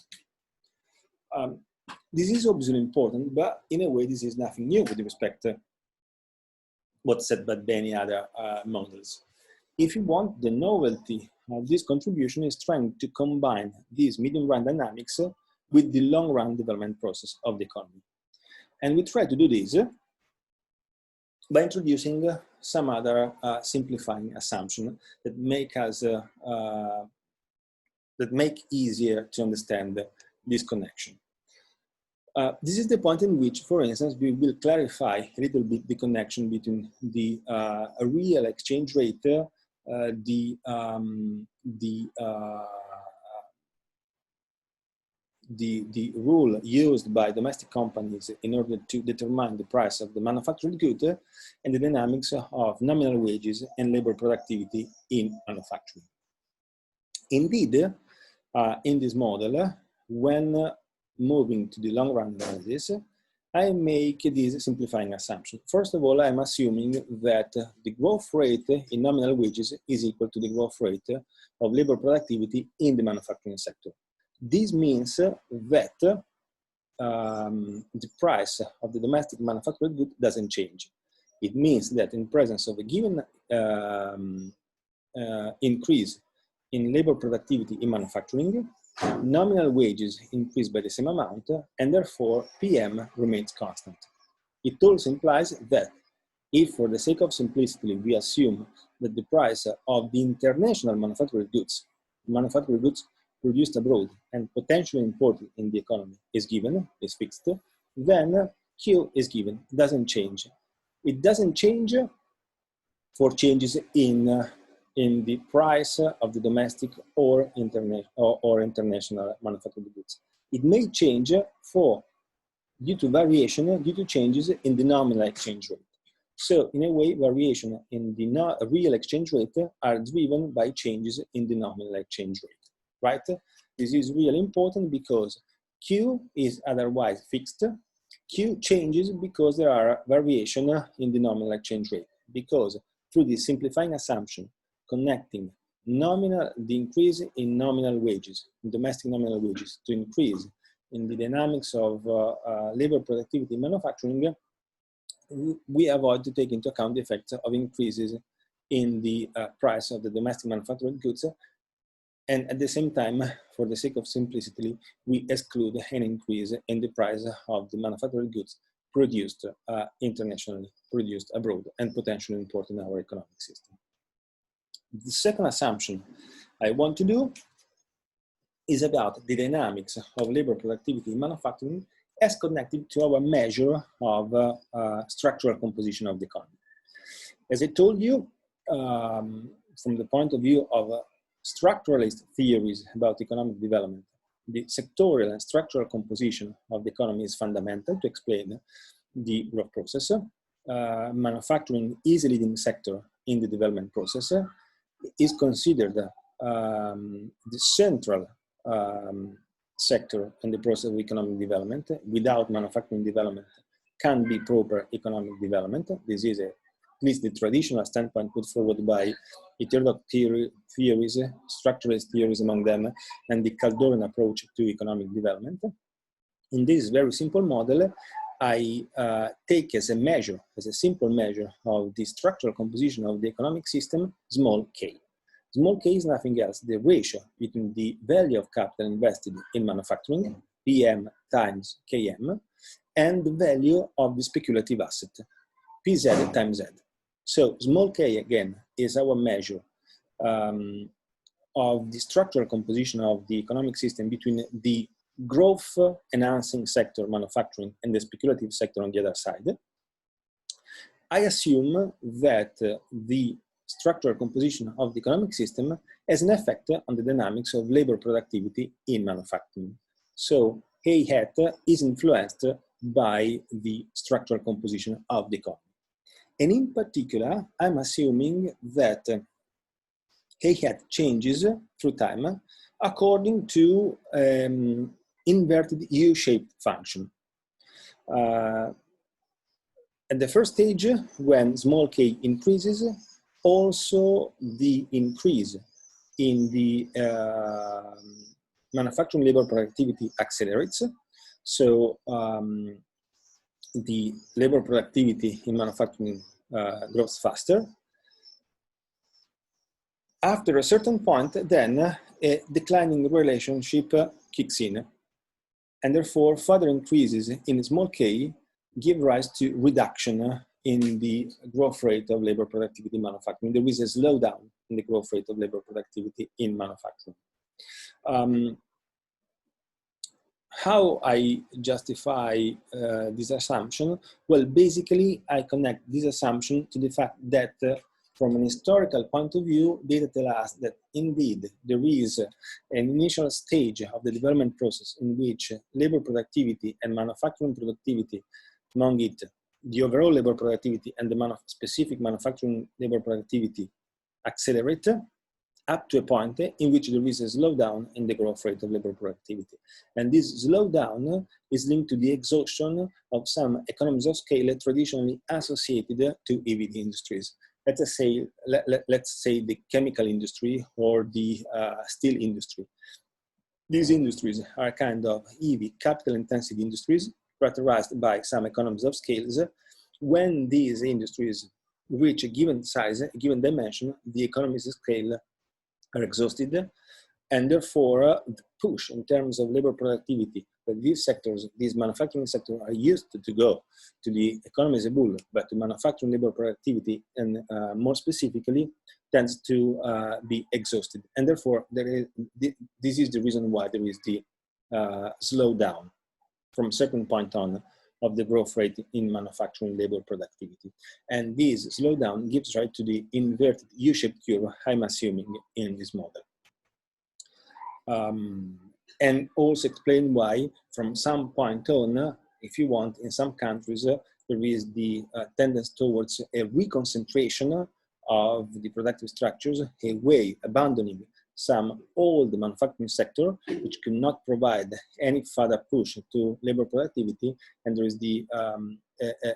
This is obviously important, but in a way this is nothing new with respect to what's said by many other models. If you want, the novelty of this contribution is trying to combine these medium-run dynamics with the long-run development process of the economy. And we try to do this by introducing some other simplifying assumptions that make us easier to understand this connection. This is the point in which, for instance, we will clarify a little bit the connection between the real exchange rate, the rule used by domestic companies in order to determine the price of the manufactured good, and the dynamics of nominal wages and labor productivity in manufacturing. Indeed, in this model, when moving to the long-run analysis, I make this simplifying assumption. First of all, I'm assuming that the growth rate in nominal wages is equal to the growth rate of labor productivity in the manufacturing sector. This means that the price of the domestic manufactured good doesn't change. It means that in presence of a given increase in labor productivity in manufacturing, nominal wages increase by the same amount, and therefore PM remains constant. It also implies that if, for the sake of simplicity, we assume that the price of the international manufactured goods produced abroad and potentially imported in the economy is fixed, then Q is given, doesn't change. It doesn't change for changes in the price of the domestic or international manufactured goods. It may change due to changes in the nominal exchange rate. So in a way, variation in the real exchange rate are driven by changes in the nominal exchange rate, right? This is really important because Q is otherwise fixed. Q changes because there are variation in the nominal exchange rate, because through this simplifying assumption, connecting the increase in nominal wages, in domestic nominal wages, to increase in the dynamics of labor productivity in manufacturing, we avoid to take into account the effects of increases in the price of the domestic manufactured goods, and at the same time, for the sake of simplicity, we exclude an increase in the price of the manufactured goods produced internationally, produced abroad, and potentially imported in our economic system. The second assumption I want to do is about the dynamics of labor productivity in manufacturing as connected to our measure of structural composition of the economy. As I told you, from the point of view of structuralist theories about economic development, the sectorial and structural composition of the economy is fundamental to explain the growth process. Manufacturing is a leading sector in the development process. Is considered the central sector in the process of economic development. Without manufacturing development can be proper economic development. This is at least the traditional standpoint put forward by heterodox theories, structuralist theories among them, and the Calderon approach to economic development. In this very simple model, I take as a simple measure of the structural composition of the economic system, small k. Small k is nothing else, the ratio between the value of capital invested in manufacturing, PM times KM, and the value of the speculative asset, PZ times Z. So small k, again, is our measure of the structural composition of the economic system between the growth enhancing sector, manufacturing, and the speculative sector on the other side. I assume that the structural composition of the economic system has an effect on the dynamics of labor productivity in manufacturing. So A hat is influenced by the structural composition of the economy. And in particular, I'm assuming that A hat changes through time according to inverted U-shaped function. At the first stage, when small k increases, also the increase in the manufacturing labor productivity accelerates. So the labor productivity in manufacturing grows faster. After a certain point, then a declining relationship kicks in, and therefore further increases in small k give rise to reduction in the growth rate of labor productivity in manufacturing. There is a slowdown in the growth rate of labor productivity in manufacturing. How I justify this assumption? Well, basically, I connect this assumption to the fact that from an historical point of view, data tell us that indeed there is an initial stage of the development process in which labor productivity and manufacturing productivity, among it, the overall labor productivity and the specific manufacturing labor productivity accelerate up to a point in which there is a slowdown in the growth rate of labor productivity. And this slowdown is linked to the exhaustion of some economies of scale traditionally associated to EVD industries. Let's say the chemical industry or the steel industry. These industries are kind of EV, capital-intensive industries, characterized by some economies of scales. When these industries reach a given size, a given dimension, the economies of scale are exhausted, and therefore the push in terms of labor productivity that these sectors, these manufacturing sectors are used to go to the economy as a whole, but to manufacturing labor productivity and more specifically tends to be exhausted. And therefore this is the reason why there is the slowdown from a certain point on of the growth rate in manufacturing labor productivity. And this slowdown gives rise to the inverted U-shaped curve I'm assuming in this model. And also explain why from some point on, if you want, in some countries, there is the tendency towards a reconcentration of the productive structures, away, abandoning some old manufacturing sector, which cannot provide any further push to labor productivity, and there is the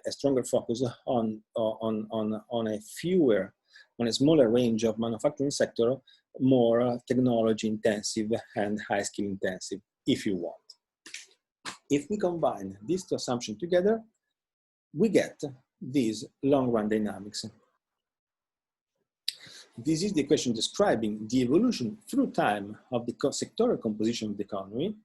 a stronger focus on a smaller range of manufacturing sector, more technology intensive and high skill intensive, if you want. If we combine these two assumptions together, we get these long run dynamics. This is the equation describing the evolution through time of the sectoral composition of the economy.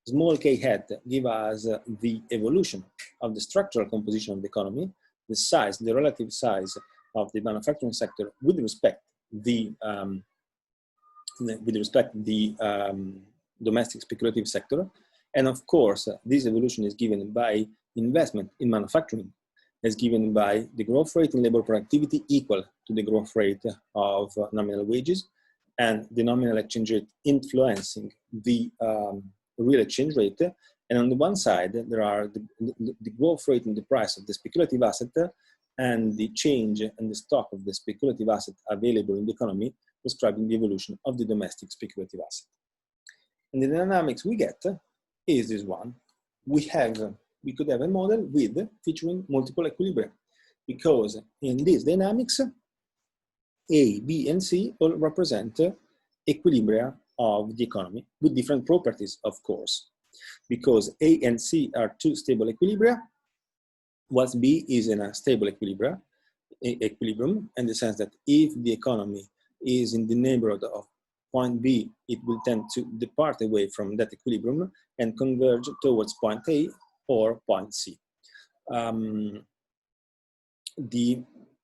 Small k hat give us the evolution of the structural composition of the economy, the size, the relative size of the manufacturing sector with respect the domestic speculative sector. And of course, this evolution is given by investment in manufacturing, is given by the growth rate in labor productivity equal to the growth rate of nominal wages, and the nominal exchange rate influencing the real exchange rate. And on the one side, there are the growth rate in the price of the speculative asset and the change in the stock of the speculative asset available in the economy, describing the evolution of the domestic speculative asset. And the dynamics we get is this one. We could have a model featuring multiple equilibria, because in these dynamics, A, B, and C all represent equilibria of the economy with different properties, of course, because A and C are two stable equilibria, whilst B is in a stable equilibrium, in the sense that if the economy is in the neighborhood of point B, it will tend to depart away from that equilibrium and converge towards point A or point C.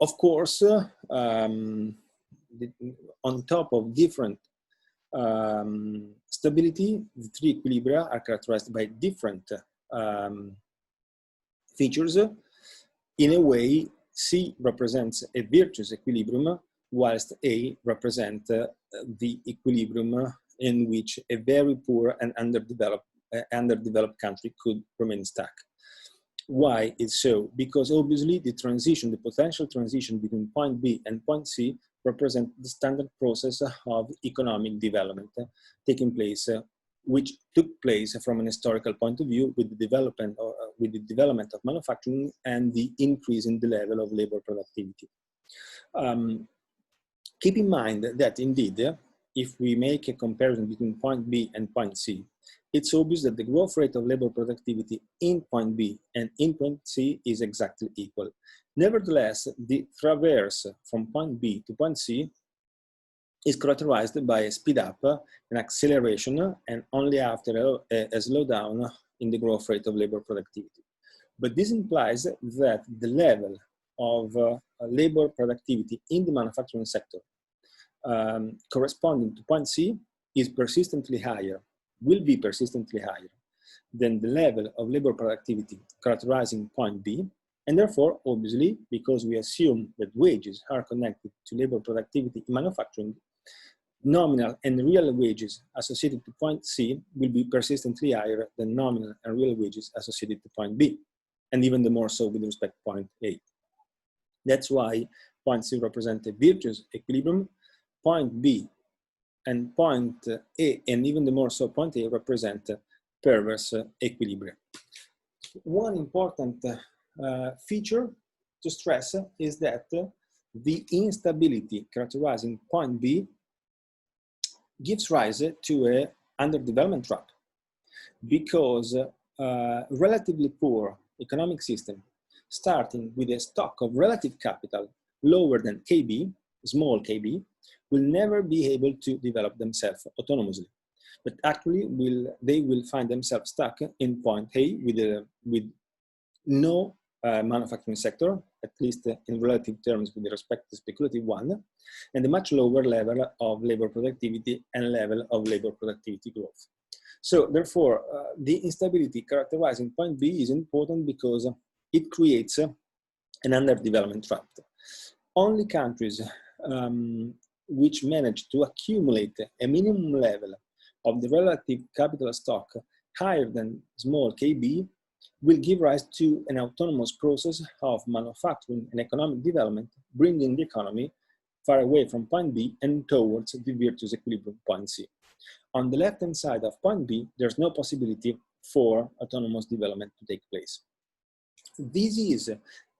Of course, on top of different stability, the three equilibria are characterized by different features. In a way, C represents a virtuous equilibrium, whilst A represents the equilibrium in which a very poor and underdeveloped country could remain stuck. Why is so? Because obviously the transition, the potential transition between point B and point C represent the standard process of economic development taking place, which took place from an historical point of view with the development of manufacturing and the increase in the level of labor productivity. Keep in mind that indeed, if we make a comparison between point B and point C, it's obvious that the growth rate of labor productivity in point B and in point C is exactly equal. Nevertheless, the traverse from point B to point C is characterized by a speed up, an acceleration, and only after a slowdown in the growth rate of labor productivity. But this implies that the level of labor productivity in the manufacturing sector corresponding to point C is persistently higher, will be persistently higher than the level of labor productivity characterizing point B, and therefore, obviously, because we assume that wages are connected to labor productivity in manufacturing, nominal and real wages associated to point C will be persistently higher than nominal and real wages associated to point B, and even the more so with respect to point A. That's why point C represents a virtuous equilibrium, point B and point A, and even the more so point A, represent perverse equilibrium. One important feature to stress is that the instability characterizing point B gives rise to a underdevelopment trap, because relatively poor economic system starting with a stock of relative capital lower than KB, small KB, will never be able to develop themselves autonomously, but actually they will find themselves stuck in point A with no manufacturing sector, at least in relative terms with respect to the speculative one, and a much lower level of labor productivity and level of labor productivity growth. So therefore, the instability characterizing point B is important because it creates an underdevelopment trap. Only countries which manage to accumulate a minimum level of the relative capital stock higher than small KB will give rise to an autonomous process of manufacturing and economic development, bringing the economy far away from point B and towards the virtuous equilibrium point C. On the left-hand side of point B, there's no possibility for autonomous development to take place. This is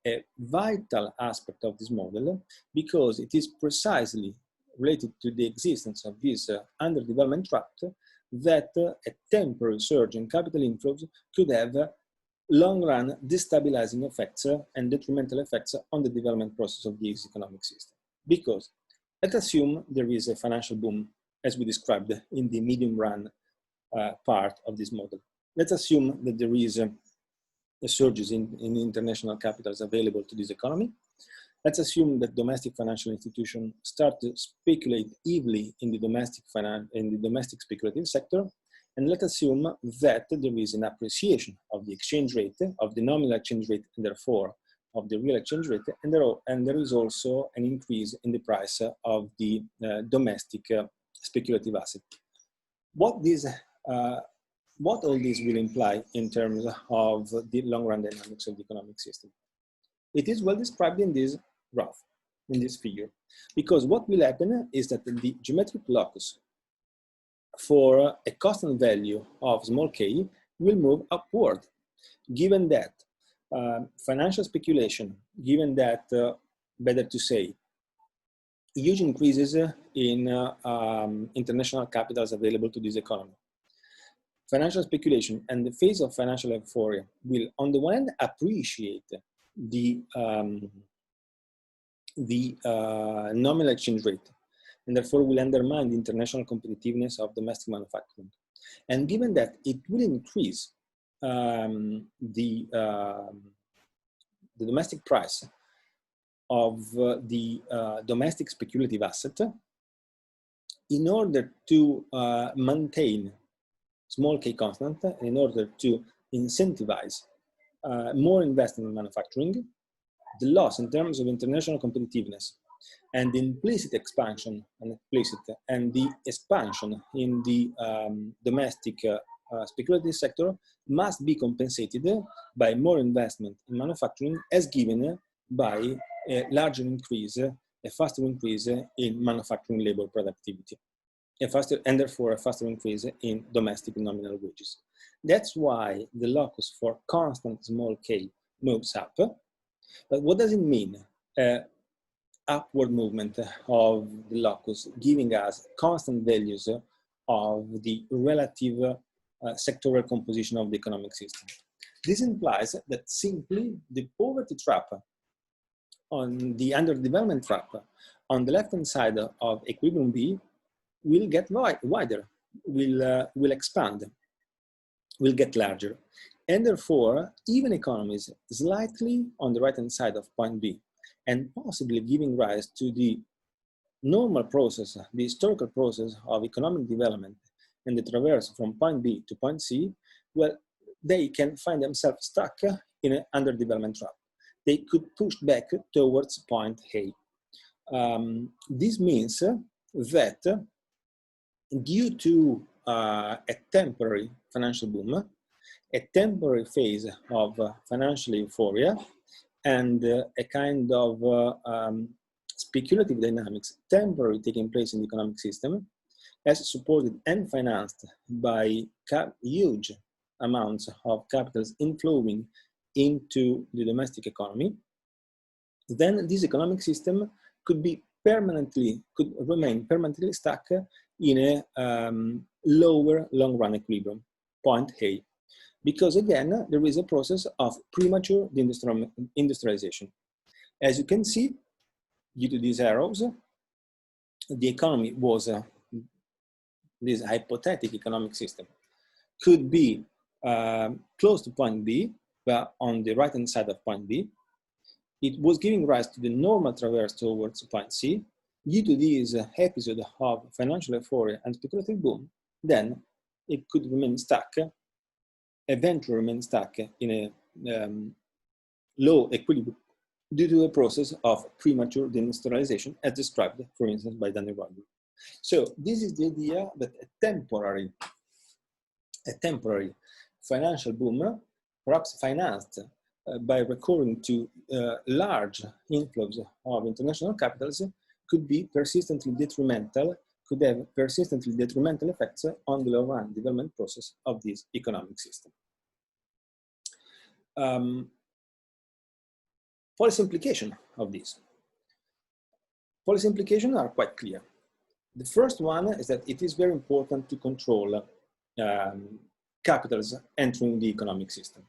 a vital aspect of this model because it is precisely related to the existence of this underdevelopment trap that a temporary surge in capital inflows could have long-run destabilizing effects and detrimental effects on the development process of this economic system. Because let's assume there is a financial boom, as we described in the medium-run part of this model. Let's assume that there is a surge in international capitals available to this economy. Let's assume that domestic financial institutions start to speculate heavily in the domestic speculative sector. And let's assume that there is an appreciation of the exchange rate, of the nominal exchange rate, and therefore of the real exchange rate, and there is also an increase in the price of the domestic speculative asset. What all this will imply in terms of the long-run dynamics of the economic system? It is well described in this graph, in this figure, because what will happen is that the geometric locus for a constant value of small k will move upward, given that financial speculation, given that, better to say, huge increases in international capitals available to this economy. Financial speculation and the phase of financial euphoria will, on the one hand, appreciate the nominal exchange rate, and therefore will undermine the international competitiveness of domestic manufacturing. And given that it will increase the domestic price of the domestic speculative asset, in order to maintain small k constant, in order to incentivize more investment in manufacturing, the loss in terms of international competitiveness and the implicit expansion and the expansion in the domestic speculative sector must be compensated by more investment in manufacturing, as given by a larger increase, a faster increase in manufacturing labor productivity, and therefore a faster increase in domestic nominal wages. That's why the locus for constant small k moves up. But what does it mean? Upward movement of the locus, giving us constant values of the relative sectoral composition of the economic system. This implies that simply the poverty trap, on the underdevelopment trap on the left-hand side of equilibrium B will get wider, will expand, will get larger. And therefore, even economies slightly on the right-hand side of point B, and possibly giving rise to the normal process, the historical process of economic development and the traverse from point B to point C, well, they can find themselves stuck in an underdevelopment trap. They could push back towards point A. This means that due to a temporary financial boom, a temporary phase of financial euphoria, and a kind of speculative dynamics temporarily taking place in the economic system, as supported and financed by huge amounts of capitals inflowing into the domestic economy, then this economic system could remain permanently stuck in a lower long-run equilibrium, point A. Because again, there is a process of premature industrialization. As you can see, due to these arrows, the economy was, this hypothetical economic system, could be close to point B, but on the right-hand side of point B. It was giving rise to the normal traverse towards point C. Due to this episode of financial euphoria and speculative boom, then it could remain stuck, eventually remain stuck in a low equilibrium due to a process of premature deindustrialization, as described, for instance, by Daniel Rodman. So this is the idea that a temporary financial boom, perhaps financed by recurring to large inflows of international capitals, could be persistently detrimental, could have persistently detrimental effects on the long-run development process of this economic system. Policy implications of this. Policy implications are quite clear. The first one is that it is very important to control capitals entering the economic system.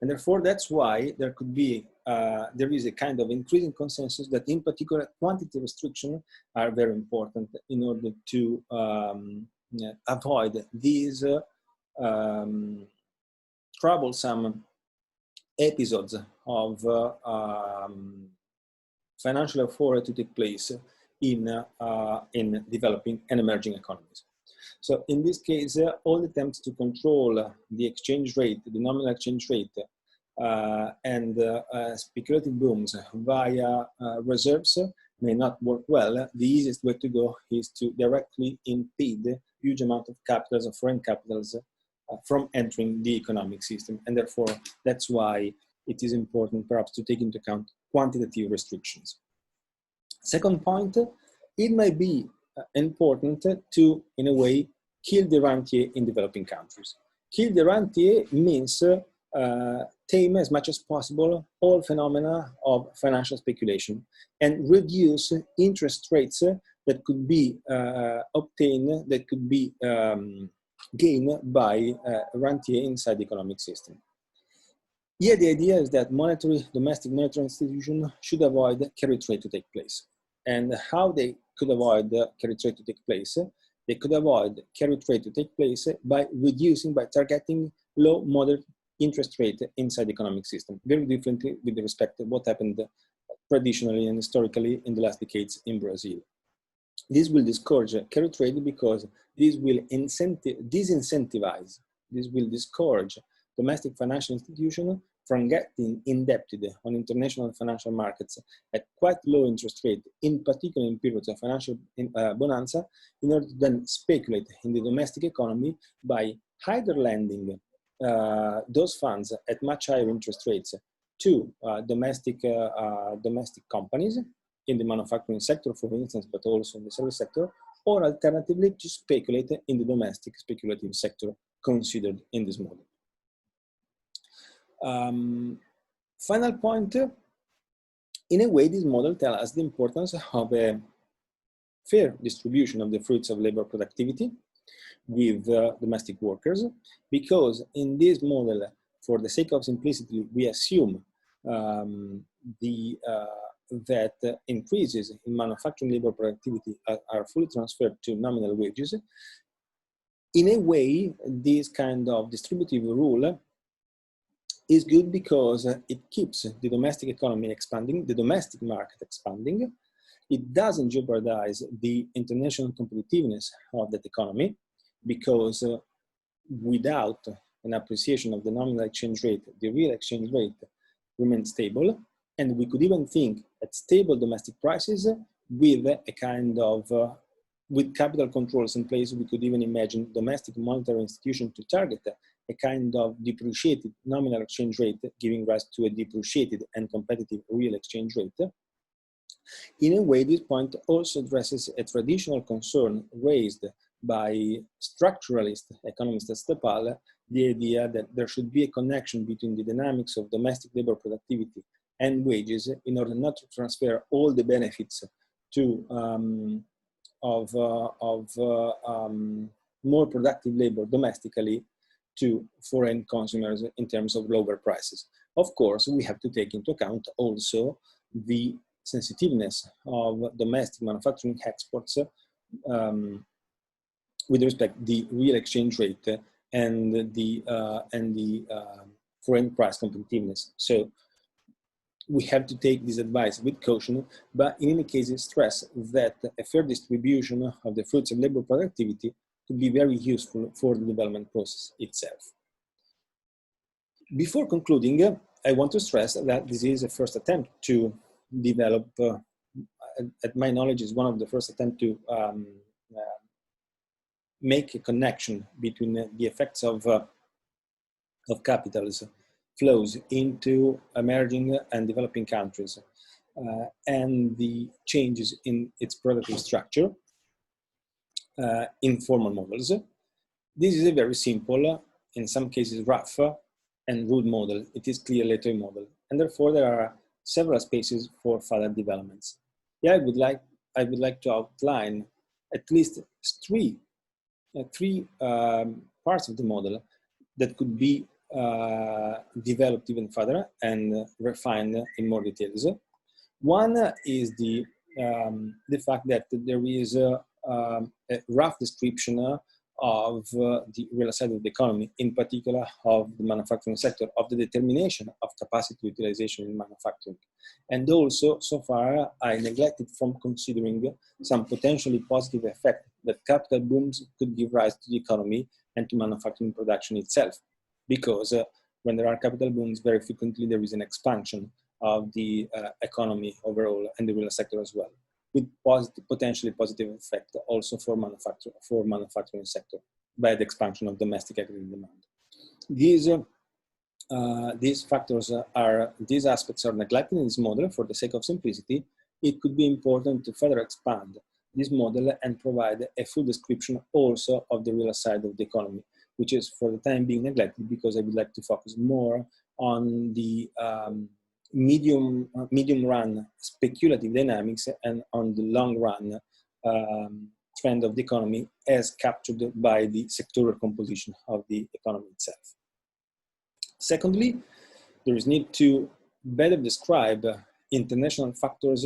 And therefore, that's why there could be, there is a kind of increasing consensus that in particular quantity restrictions are very important in order to avoid these troublesome episodes of financial euphoria to take place in developing and emerging economies. So in this case, all attempts to control the exchange rate, the nominal exchange rate, and speculative booms via reserves may not work well. The easiest way to go is to directly impede huge amount of capitals, of foreign capitals, from entering the economic system. And therefore, that's why it is important perhaps to take into account quantitative restrictions. Second point, it might be important to, in a way, kill the rentier in developing countries. Kill the rentier means tame as much as possible all phenomena of financial speculation and reduce interest rates that could be obtained, that could be gained by rentier inside the economic system. Here the idea is that domestic monetary institutions should avoid carry trade to take place. And how they could avoid carry trade to take place? They could avoid carry trade to take place by targeting low, moderate interest rate inside the economic system, very differently with respect to what happened traditionally and historically in the last decades in Brazil. This will discourage carry trade because this will discourage domestic financial institutions from getting indebted on international financial markets at quite low interest rate, in particular in periods of financial bonanza, in order to then speculate in the domestic economy by either lending those funds at much higher interest rates to domestic companies in the manufacturing sector, for instance, but also in the service sector, or alternatively to speculate in the domestic speculative sector considered in this model. Final point, in a way, this model tells us the importance of a fair distribution of the fruits of labor productivity with domestic workers, because in this model, for the sake of simplicity, we assume the that increases in manufacturing labor productivity are fully transferred to nominal wages. In a way, this kind of distributive rule is good because it keeps the domestic economy expanding, the domestic market expanding. It doesn't jeopardize the international competitiveness of that economy, because without an appreciation of the nominal exchange rate, the real exchange rate remains stable. And we could even think at stable domestic prices with a kind of, with capital controls in place, we could even imagine domestic monetary institution to target a kind of depreciated nominal exchange rate, giving rise to a depreciated and competitive real exchange rate. In a way, this point also addresses a traditional concern raised by structuralist economists at CEPAL, the idea that there should be a connection between the dynamics of domestic labor productivity and wages in order not to transfer all the benefits to more productive labor domestically to foreign consumers in terms of lower prices. Of course, we have to take into account also the sensitiveness of domestic manufacturing exports with respect to the real exchange rate and the foreign price competitiveness. So we have to take this advice with caution, but in any case, stress that a fair distribution of the fruits of labor productivity could be very useful for the development process itself. Before concluding, I want to stress that this is a first attempt to develop, at my knowledge, is one of the first attempts to make a connection between the effects of capitals flows into emerging and developing countries and the changes in its productive structure in formal models. This is a very simple, in some cases rough and rude model. It is clearly a model, and therefore there are several spaces for further developments. Yeah, I would like to outline at least three parts of the model that could be developed even further and refined in more details. One is the fact that there is a rough description of the real side of the economy, in particular of the manufacturing sector, of the determination of capacity utilization in manufacturing. And also, so far, I neglected from considering some potentially positive effect that capital booms could give rise to the economy and to manufacturing production itself. Because when there are capital booms, very frequently there is an expansion of the economy overall and the real sector as well, with potentially positive effect also for manufacturing sector by the expansion of domestic aggregate demand. These aspects are neglected in this model for the sake of simplicity. It could be important to further expand this model and provide a full description also of the real side of the economy, which is for the time being neglected because I would like to focus more on the medium run speculative dynamics and on the long run trend of the economy as captured by the sectoral composition of the economy itself. Secondly, there is need to better describe international factors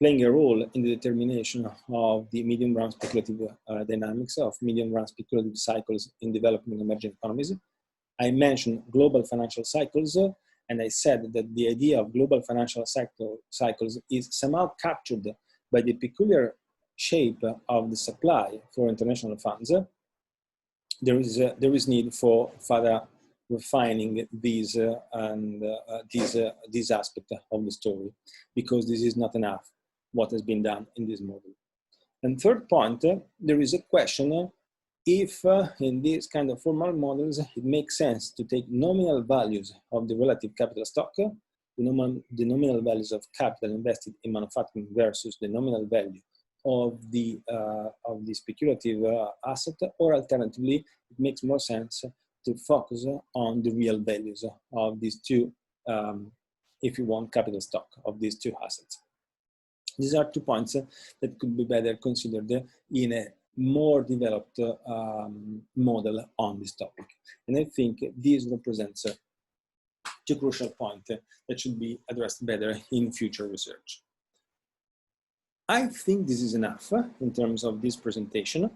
playing a role in the determination of the medium run speculative dynamics of medium run speculative cycles in developing and emerging economies. I mentioned global financial cycles, and I said that the idea of global financial cycles is somehow captured by the peculiar shape of the supply for international funds. There is need for further refining these aspect of the story, because this is not enough what has been done in this model. And third point, there is a question if in these kind of formal models, it makes sense to take nominal values of the relative capital stock, the nominal values of capital invested in manufacturing versus the nominal value of the speculative asset, or alternatively, it makes more sense to focus on the real values of these two, if you want, capital stock of these two assets. These are 2 points that could be better considered in a more developed model on this topic. And I think this represents two crucial points that should be addressed better in future research. I think this is enough in terms of this presentation.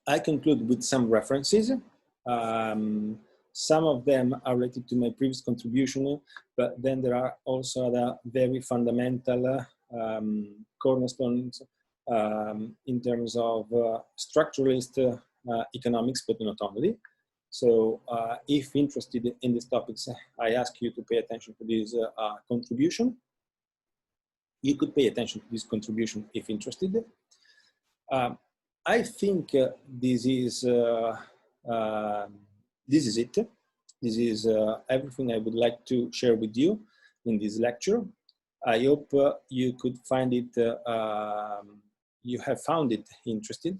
I conclude with some references. Some of them are related to my previous contribution, but then there are also other very fundamental cornerstones in terms of structuralist economics, but not only. So if interested in these topics, I ask you to pay attention to this contribution. You could pay attention to this contribution if interested. I think this is it. This is everything I would like to share with you in this lecture. I hope you could find it, you have found it interesting.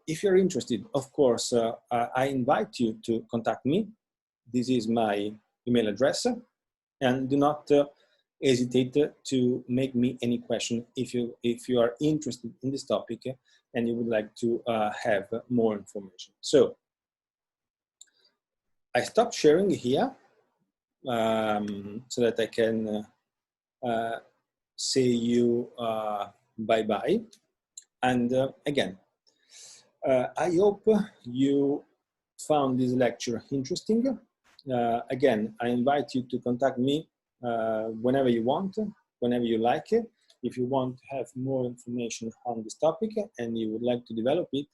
If you're interested, of course, I invite you to contact me. This is my email address, and do not hesitate to make me any question if you are interested in this topic and you would like to have more information. So I stop sharing here so that I can say you bye-bye. And again, I hope you found this lecture interesting. Again, I invite you to contact me whenever you want, whenever you like it. If you want to have more information on this topic and you would like to develop it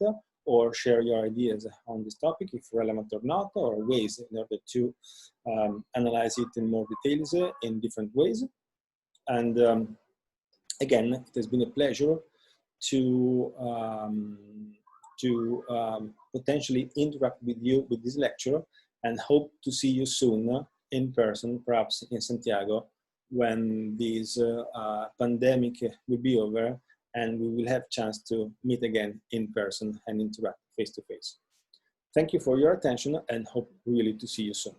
or share your ideas on this topic, if relevant or not, or ways in order to analyze it in more details in different ways. And again, it has been a pleasure to potentially interact with you with this lecture, and hope to see you soon in person, perhaps in Santiago, when this pandemic will be over and we will have chance to meet again in person and interact face to face. Thank you for your attention and hope really to see you soon.